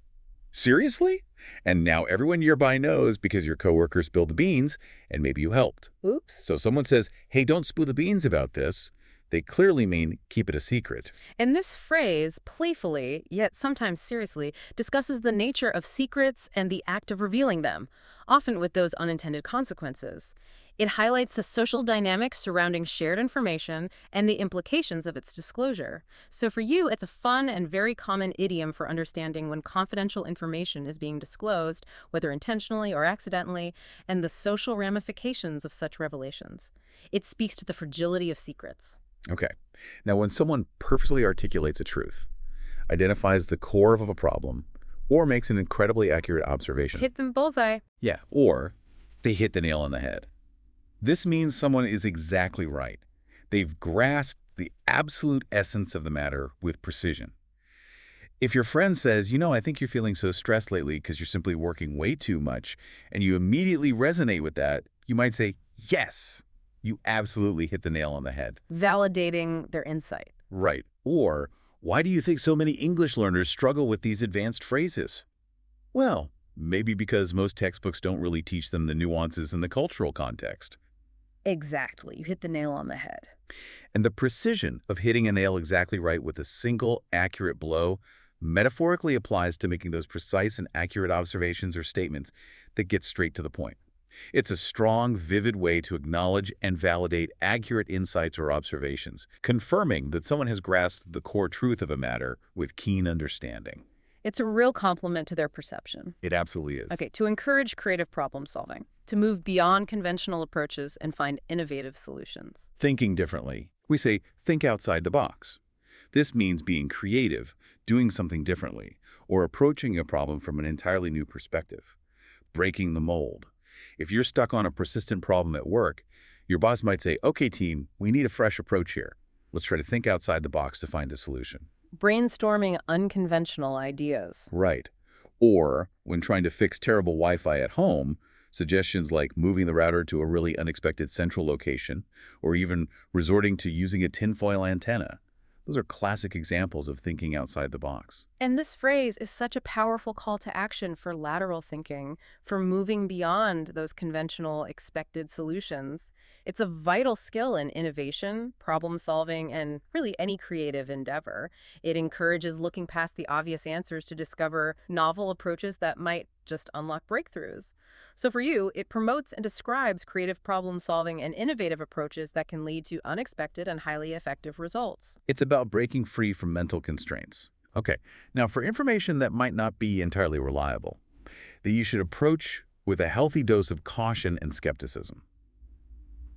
Seriously?" And now everyone nearby knows because your coworker spilled the beans, and maybe you helped. Oops. So someone says, hey, don't spill the beans about this. They clearly mean keep it a secret. And this phrase, playfully, yet sometimes seriously, discusses the nature of secrets and the act of revealing them, often with those unintended consequences. It highlights the social dynamics surrounding shared information and the implications of its disclosure. So for you, it's a fun and very common idiom for understanding when confidential information is being disclosed, whether intentionally or accidentally, and the social ramifications of such revelations. It speaks to the fragility of secrets. Okay. Now, when someone perfectly articulates a truth, identifies the core of a problem, or makes an incredibly accurate observation. Hit them bullseye. Yeah, or they hit the nail on the head. This means someone is exactly right. They've grasped the absolute essence of the matter with precision. If your friend says, I think you're feeling so stressed lately because you're simply working way too much, and you immediately resonate with that, you might say, yes, you absolutely hit the nail on the head. Validating their insight. Right. Or, why do you think so many English learners struggle with these advanced phrases? Well, maybe because most textbooks don't really teach them the nuances in the cultural context. Exactly. You hit the nail on the head. And the precision of hitting a nail exactly right with a single, accurate blow metaphorically applies to making those precise and accurate observations or statements that get straight to the point. It's a strong, vivid way to acknowledge and validate accurate insights or observations, confirming that someone has grasped the core truth of a matter with keen understanding. It's a real compliment to their perception. It absolutely is. Okay, to encourage creative problem solving, to move beyond conventional approaches and find innovative solutions. Thinking differently. We say, think outside the box. This means being creative, doing something differently, or approaching a problem from an entirely new perspective. Breaking the mold. If you're stuck on a persistent problem at work, your boss might say, okay, team, we need a fresh approach here. Let's try to think outside the box to find a solution. Brainstorming unconventional ideas. Right. Or, when trying to fix terrible Wi-Fi at home, suggestions like moving the router to a really unexpected central location, or even resorting to using a tinfoil antenna. Those are classic examples of thinking outside the box. And this phrase is such a powerful call to action for lateral thinking, for moving beyond those conventional expected solutions. It's a vital skill in innovation, problem solving, and really any creative endeavor. It encourages looking past the obvious answers to discover novel approaches that might just unlock breakthroughs. So for you, it promotes and describes creative problem solving and innovative approaches that can lead to unexpected and highly effective results. It's about breaking free from mental constraints. Okay, now for information that might not be entirely reliable, that you should approach with a healthy dose of caution and skepticism.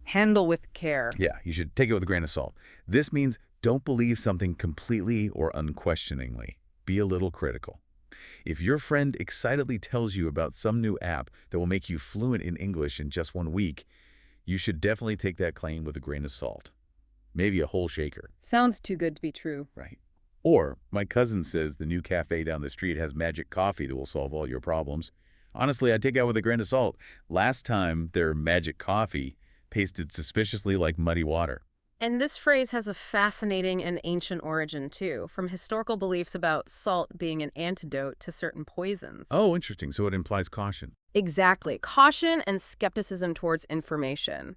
Handle with care. Yeah, you should take it with a grain of salt. This means don't believe something completely or unquestioningly. Be a little critical. If your friend excitedly tells you about some new app that will make you fluent in English in just 1 week, you should definitely take that claim with a grain of salt. Maybe a whole shaker. Sounds too good to be true. Right. Or, my cousin says the new cafe down the street has magic coffee that will solve all your problems. Honestly, I'd take that with a grain of salt. Last time, their magic coffee tasted suspiciously like muddy water. And this phrase has a fascinating and ancient origin, too, from historical beliefs about salt being an antidote to certain poisons. Oh, interesting. So it implies caution. Exactly. Caution and skepticism towards information.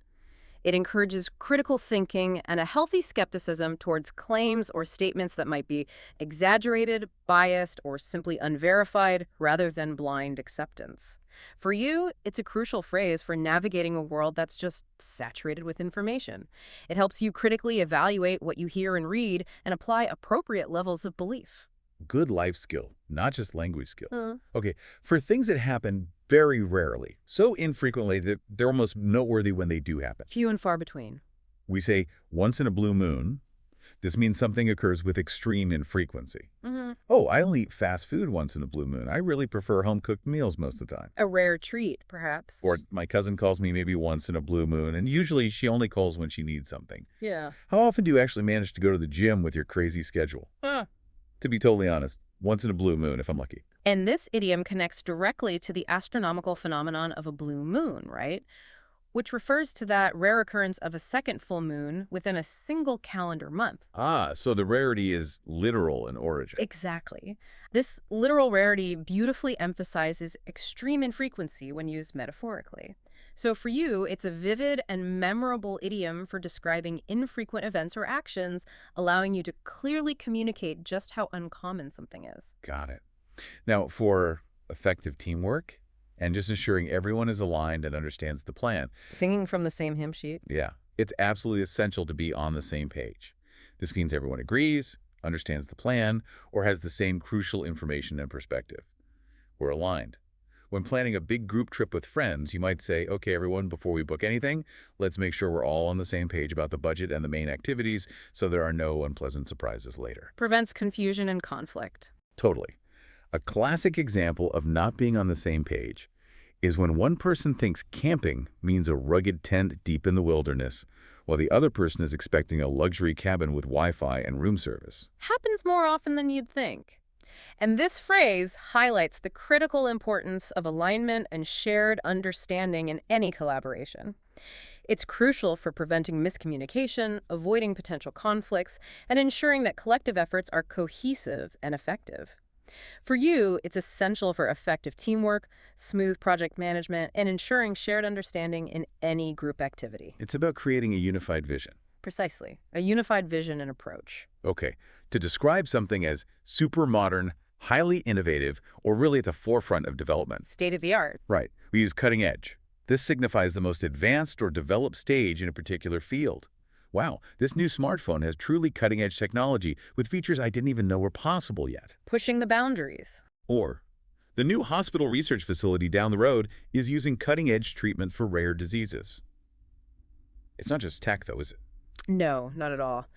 It encourages critical thinking and a healthy skepticism towards claims or statements that might be exaggerated, biased, or simply unverified, rather than blind acceptance. For you, it's a crucial phrase for navigating a world that's just saturated with information. It helps you critically evaluate what you hear and read and apply appropriate levels of belief. Good life skill, not just language skill. Okay, for things that happen very rarely, so infrequently that they're almost noteworthy when they do happen. Few and far between. We say once in a blue moon. This means something occurs with extreme infrequency. Oh, I only eat fast food once in a blue moon. I really prefer home-cooked meals most of the time. A rare treat, perhaps. Or my cousin calls me maybe once in a blue moon, and usually she only calls when she needs something. Yeah. How often do you actually manage to go to the gym with your crazy schedule? To be totally honest, once in a blue moon if I'm lucky. And this idiom connects directly to the astronomical phenomenon of a blue moon, right? Which refers to that rare occurrence of a second full moon within a single calendar month. Ah, so the rarity is literal in origin. Exactly. This literal rarity beautifully emphasizes extreme infrequency when used metaphorically. So for you, it's a vivid and memorable idiom for describing infrequent events or actions, allowing you to clearly communicate just how uncommon something is. Got it. Now, for effective teamwork and just ensuring everyone is aligned and understands the plan, Singing from the same hymn sheet. yeah, it's absolutely essential to be on the same page. This means everyone agrees, understands the plan, or has the same crucial information and perspective. We're aligned. When planning a big group trip with friends, you might say, okay, everyone, before we book anything, let's make sure we're all on the same page about the budget and the main activities so there are no unpleasant surprises later. Prevents confusion and conflict. Totally. A classic example of not being on the same page is when one person thinks camping means a rugged tent deep in the wilderness, while the other person is expecting a luxury cabin with Wi-Fi and room service. Happens more often than you'd think. And this phrase highlights the critical importance of alignment and shared understanding in any collaboration. It's crucial for preventing miscommunication, avoiding potential conflicts, and ensuring that collective efforts are cohesive and effective. For you, it's essential for effective teamwork, smooth project management, and ensuring shared understanding in any group activity. It's about creating a unified vision. Precisely, a unified vision and approach. Okay, to describe something as super modern, highly innovative, or really at the forefront of development. State of the art. Right, we use cutting edge. This signifies the most advanced or developed stage in a particular field. Wow, this new smartphone has truly cutting-edge technology with features I didn't even know were possible yet. Pushing the boundaries. Or, the new hospital research facility down the road is using cutting-edge treatment for rare diseases. It's not just tech, though, is it? No, not at all.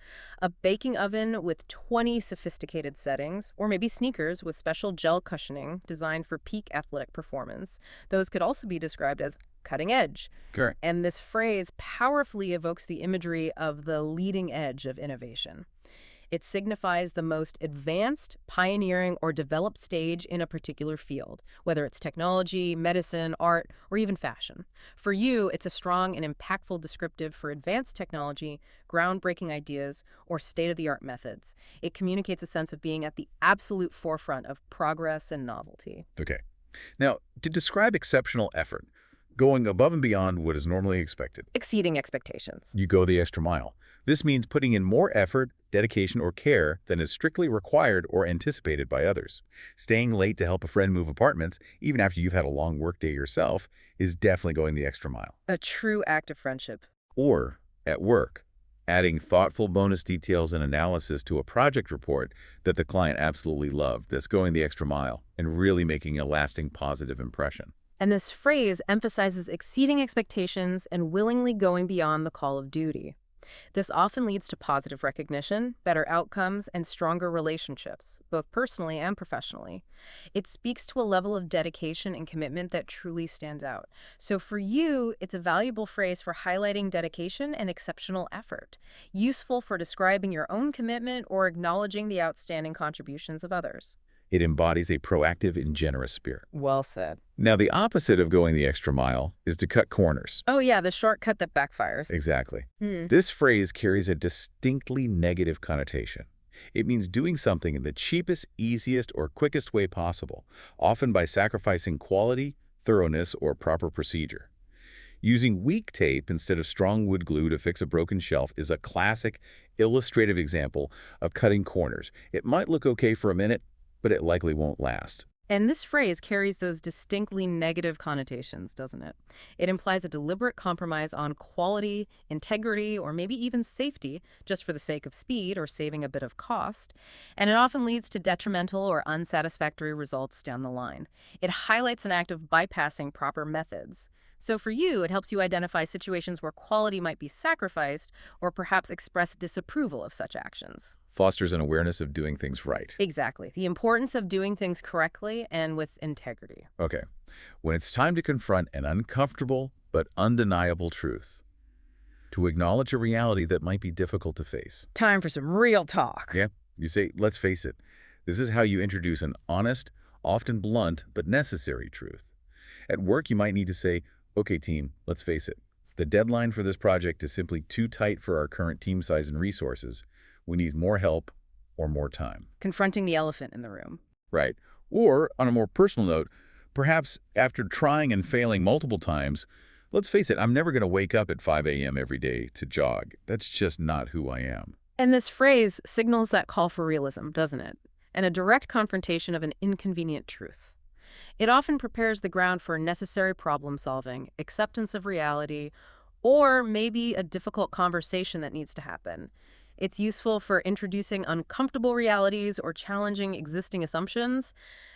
A baking oven with 20 sophisticated settings, or maybe sneakers with special gel cushioning designed for peak athletic performance. Those could also be described as cutting edge. Correct. And this phrase powerfully evokes the imagery of the leading edge of innovation. It signifies the most advanced, pioneering, or developed stage in a particular field, whether it's technology, medicine, art, or even fashion. For you, it's a strong and impactful descriptive for advanced technology, groundbreaking ideas, or state-of-the-art methods. It communicates a sense of being at the absolute forefront of progress and novelty. Okay. Now, to describe exceptional effort, going above and beyond what is normally expected, Exceeding expectations. you go the extra mile. This means putting in more effort, dedication, or care than is strictly required or anticipated by others. Staying late to help a friend move apartments, even after you've had a long workday yourself, is definitely going the extra mile. A true act of friendship. Or, at work, adding thoughtful bonus details and analysis to a project report that the client absolutely loved, that's going the extra mile and really making a lasting positive impression. And this phrase emphasizes exceeding expectations and willingly going beyond the call of duty. This often leads to positive recognition, better outcomes, and stronger relationships, both personally and professionally. It speaks to a level of dedication and commitment that truly stands out. So for you, it's a valuable phrase for highlighting dedication and exceptional effort, useful for describing your own commitment or acknowledging the outstanding contributions of others. It embodies a proactive and generous spirit. Well said. Now, the opposite of going the extra mile is to cut corners. Oh yeah, the shortcut that backfires. Exactly. This phrase carries a distinctly negative connotation. It means doing something in the cheapest, easiest, or quickest way possible, often by sacrificing quality, thoroughness, or proper procedure. Using weak tape instead of strong wood glue to fix a broken shelf is a classic, illustrative example of cutting corners. It might look okay for a minute, but it likely won't last. And this phrase carries those distinctly negative connotations, doesn't it? It implies a deliberate compromise on quality, integrity, or maybe even safety, just for the sake of speed or saving a bit of cost. And it often leads to detrimental or unsatisfactory results down the line. It highlights an act of bypassing proper methods. So for you, it helps you identify situations where quality might be sacrificed or perhaps express disapproval of such actions. Fosters an awareness of doing things right. Exactly. The importance of doing things correctly and with integrity. Okay. When it's time to confront an uncomfortable but undeniable truth, to acknowledge a reality that might be difficult to face. Time for some real talk. Yeah, you say, let's face it. This is how you introduce an honest, often blunt, but necessary truth. At work, you might need to say, okay, team, let's face it. The deadline for this project is simply too tight for our current team size and resources. We need more help or more time. Confronting the elephant in the room. Right. Or, on a more personal note, perhaps after trying and failing multiple times, Let's face it, I'm never going to wake up at 5 a.m. every day to jog. That's just not who I am. And this phrase signals that call for realism, doesn't it? And a direct confrontation of an inconvenient truth. It often prepares the ground for necessary problem solving, acceptance of reality, or maybe a difficult conversation that needs to happen. It's useful for introducing uncomfortable realities or challenging existing assumptions,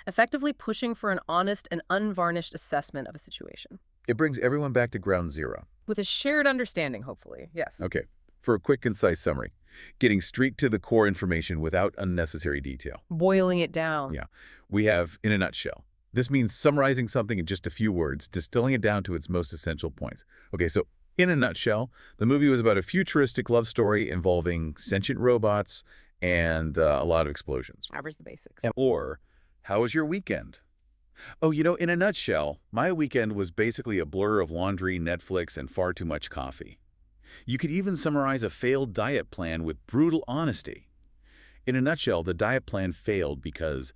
effectively pushing for an honest and unvarnished assessment of a situation. It brings everyone back to ground zero. With a shared understanding, hopefully. Yes. Okay, for a quick, concise summary, getting straight to the core information without unnecessary detail. Boiling it down. Yeah, we have in a nutshell. This means summarizing something in just a few words, distilling it down to its most essential points. Okay, so in a nutshell, the movie was about a futuristic love story involving sentient robots and a lot of explosions. Covers the basics. Or, how was your weekend? Oh, in a nutshell, my weekend was basically a blur of laundry, Netflix, and far too much coffee. You could even summarize a failed diet plan with brutal honesty. In a nutshell, the diet plan failed because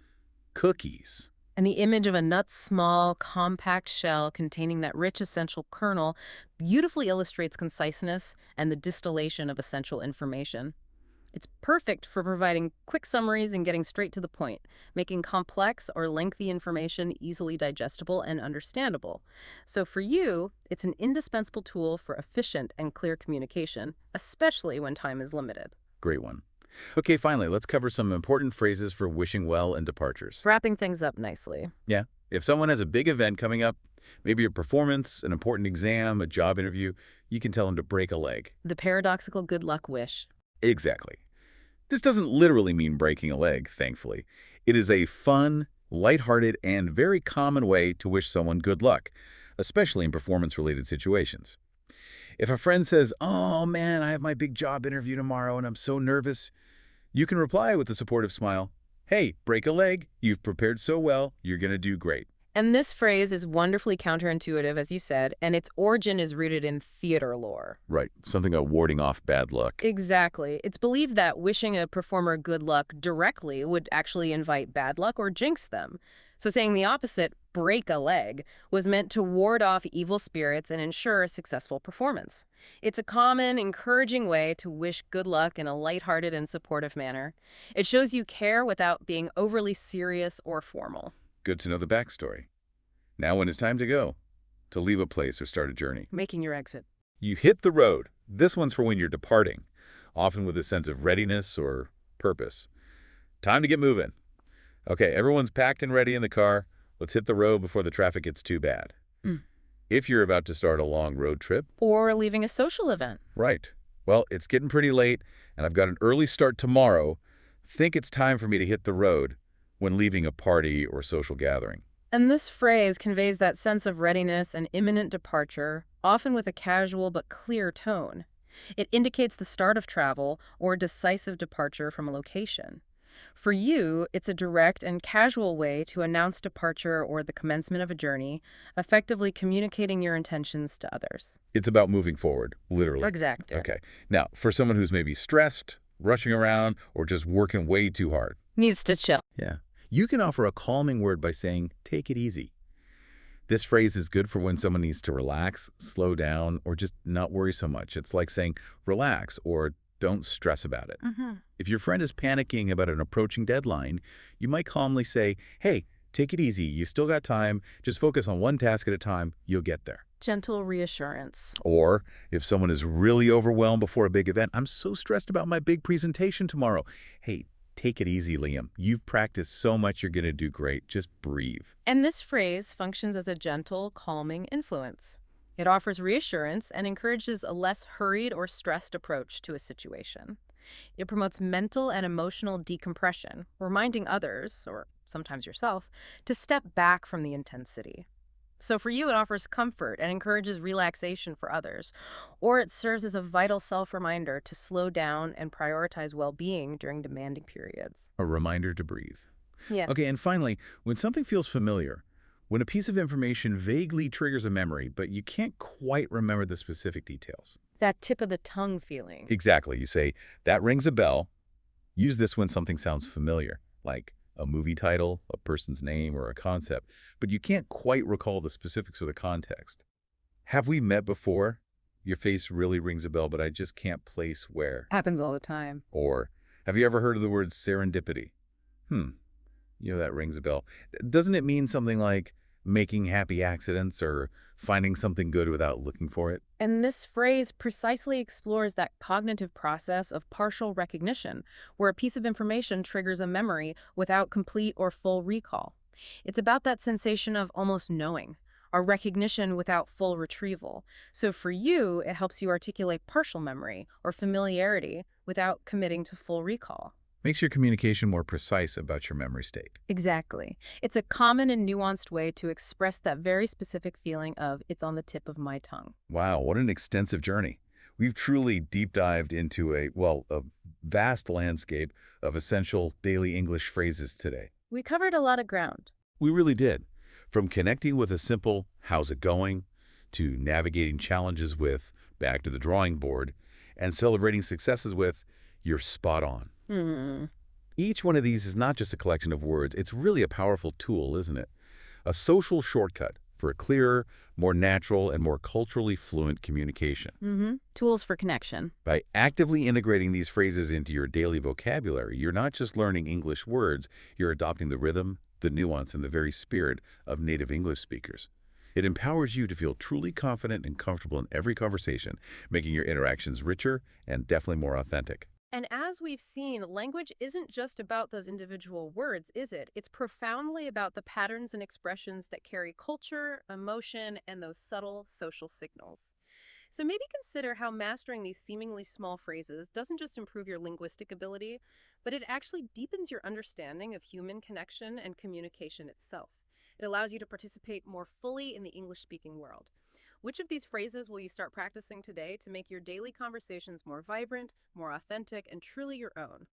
cookies. And the image of a nut's small, compact shell containing that rich essential kernel beautifully illustrates conciseness and the distillation of essential information. It's perfect for providing quick summaries and getting straight to the point, making complex or lengthy information easily digestible and understandable. So for you, it's an indispensable tool for efficient and clear communication, especially when time is limited. Great one. Okay, finally, let's cover some important phrases for wishing well and departures. Wrapping things up nicely. Yeah, if someone has a big event coming up, maybe a performance, an important exam, a job interview, you can tell them to break a leg. The paradoxical good luck wish. Exactly. This doesn't literally mean breaking a leg, thankfully. It is a fun, lighthearted, and very common way to wish someone good luck, especially in performance-related situations. If a friend says, "Oh man, I have my big job interview tomorrow and I'm so nervous," you can reply with a supportive smile, "Hey, break a leg. You've prepared so well. You're going to do great." And this phrase is wonderfully counterintuitive, as you said, and its origin is rooted in theater lore. Right, something about warding off bad luck. Exactly. It's believed that wishing a performer good luck directly would actually invite bad luck or jinx them. So saying the opposite, break a leg, was meant to ward off evil spirits and ensure a successful performance. It's a common, encouraging way to wish good luck in a lighthearted and supportive manner. It shows you care without being overly serious or formal. Good to know the backstory. Now when it's time to go, to leave a place or start a journey. Making your exit. You hit the road. This one's for when you're departing, often with a sense of readiness or purpose. Time to get moving. Okay, everyone's packed and ready in the car. Let's hit the road before the traffic gets too bad. If you're about to start a long road trip. Or leaving a social event. Right. Well, it's getting pretty late, and I've got an early start tomorrow. Think it's time for me to hit the road when leaving a party or social gathering. And this phrase conveys that sense of readiness and imminent departure, often with a casual but clear tone. It indicates the start of travel or decisive departure from a location. For you, it's a direct and casual way to announce departure or the commencement of a journey, effectively communicating your intentions to others. It's about moving forward, literally. Exactly. Okay. Now, for someone who's maybe stressed, rushing around, or just working way too hard. Needs to chill. Yeah. You can offer a calming word by saying, "Take it easy." This phrase is good for when someone needs to relax, slow down, or just not worry so much. It's like saying, "Relax," or "Don't stress about it." If your friend is panicking about an approaching deadline, you might calmly say, "Hey, take it easy. You still got time. Just focus on one task at a time. You'll get there." Gentle reassurance. Or if someone is really overwhelmed before a big event, "I'm so stressed about my big presentation tomorrow." "Hey, take it easy, Liam. You've practiced so much, you're going to do great. Just breathe." And this phrase functions as a gentle, calming influence. It offers reassurance and encourages a less hurried or stressed approach to a situation. It promotes mental and emotional decompression, reminding others, or sometimes yourself, to step back from the intensity. So for you, it offers comfort and encourages relaxation for others, or it serves as a vital self-reminder to slow down and prioritize well-being during demanding periods. A reminder to breathe. Yeah. Okay, and finally, when something feels familiar, when a piece of information vaguely triggers a memory, but you can't quite remember the specific details. That tip of the tongue feeling. Exactly. You say, "That rings a bell." Use this when something sounds familiar, like a movie title, a person's name, or a concept, but you can't quite recall the specifics or the context. Have we met before? Your face really rings a bell, but I just can't place where. Happens all the time. Or, have you ever heard of the word serendipity? Hmm, that rings a bell. Doesn't it mean something like making happy accidents or finding something good without looking for it? And this phrase precisely explores that cognitive process of partial recognition, where a piece of information triggers a memory without complete or full recall. It's about that sensation of almost knowing, a recognition without full retrieval. So for you, it helps you articulate partial memory or familiarity without committing to full recall. Makes your communication more precise about your memory state. Exactly. It's a common and nuanced way to express that very specific feeling of it's on the tip of my tongue. Wow, what an extensive journey. We've truly deep dived into a vast landscape of essential daily English phrases today. We covered a lot of ground. We really did. From connecting with a simple, how's it going, to navigating challenges with, back to the drawing board, and celebrating successes with, you're spot on. Hmm. Each one of these is not just a collection of words, it's really a powerful tool, isn't it? A social shortcut for a clearer, more natural, and more culturally fluent communication. Tools for connection. By actively integrating these phrases into your daily vocabulary, you're not just learning English words, you're adopting the rhythm, the nuance, and the very spirit of native English speakers. It empowers you to feel truly confident and comfortable in every conversation, making your interactions richer and definitely more authentic. And as we've seen, language isn't just about those individual words, is it? It's profoundly about the patterns and expressions that carry culture, emotion, and those subtle social signals. So maybe consider how mastering these seemingly small phrases doesn't just improve your linguistic ability, but it actually deepens your understanding of human connection and communication itself. It allows you to participate more fully in the English-speaking world. Which of these phrases will you start practicing today to make your daily conversations more vibrant, more authentic, and truly your own?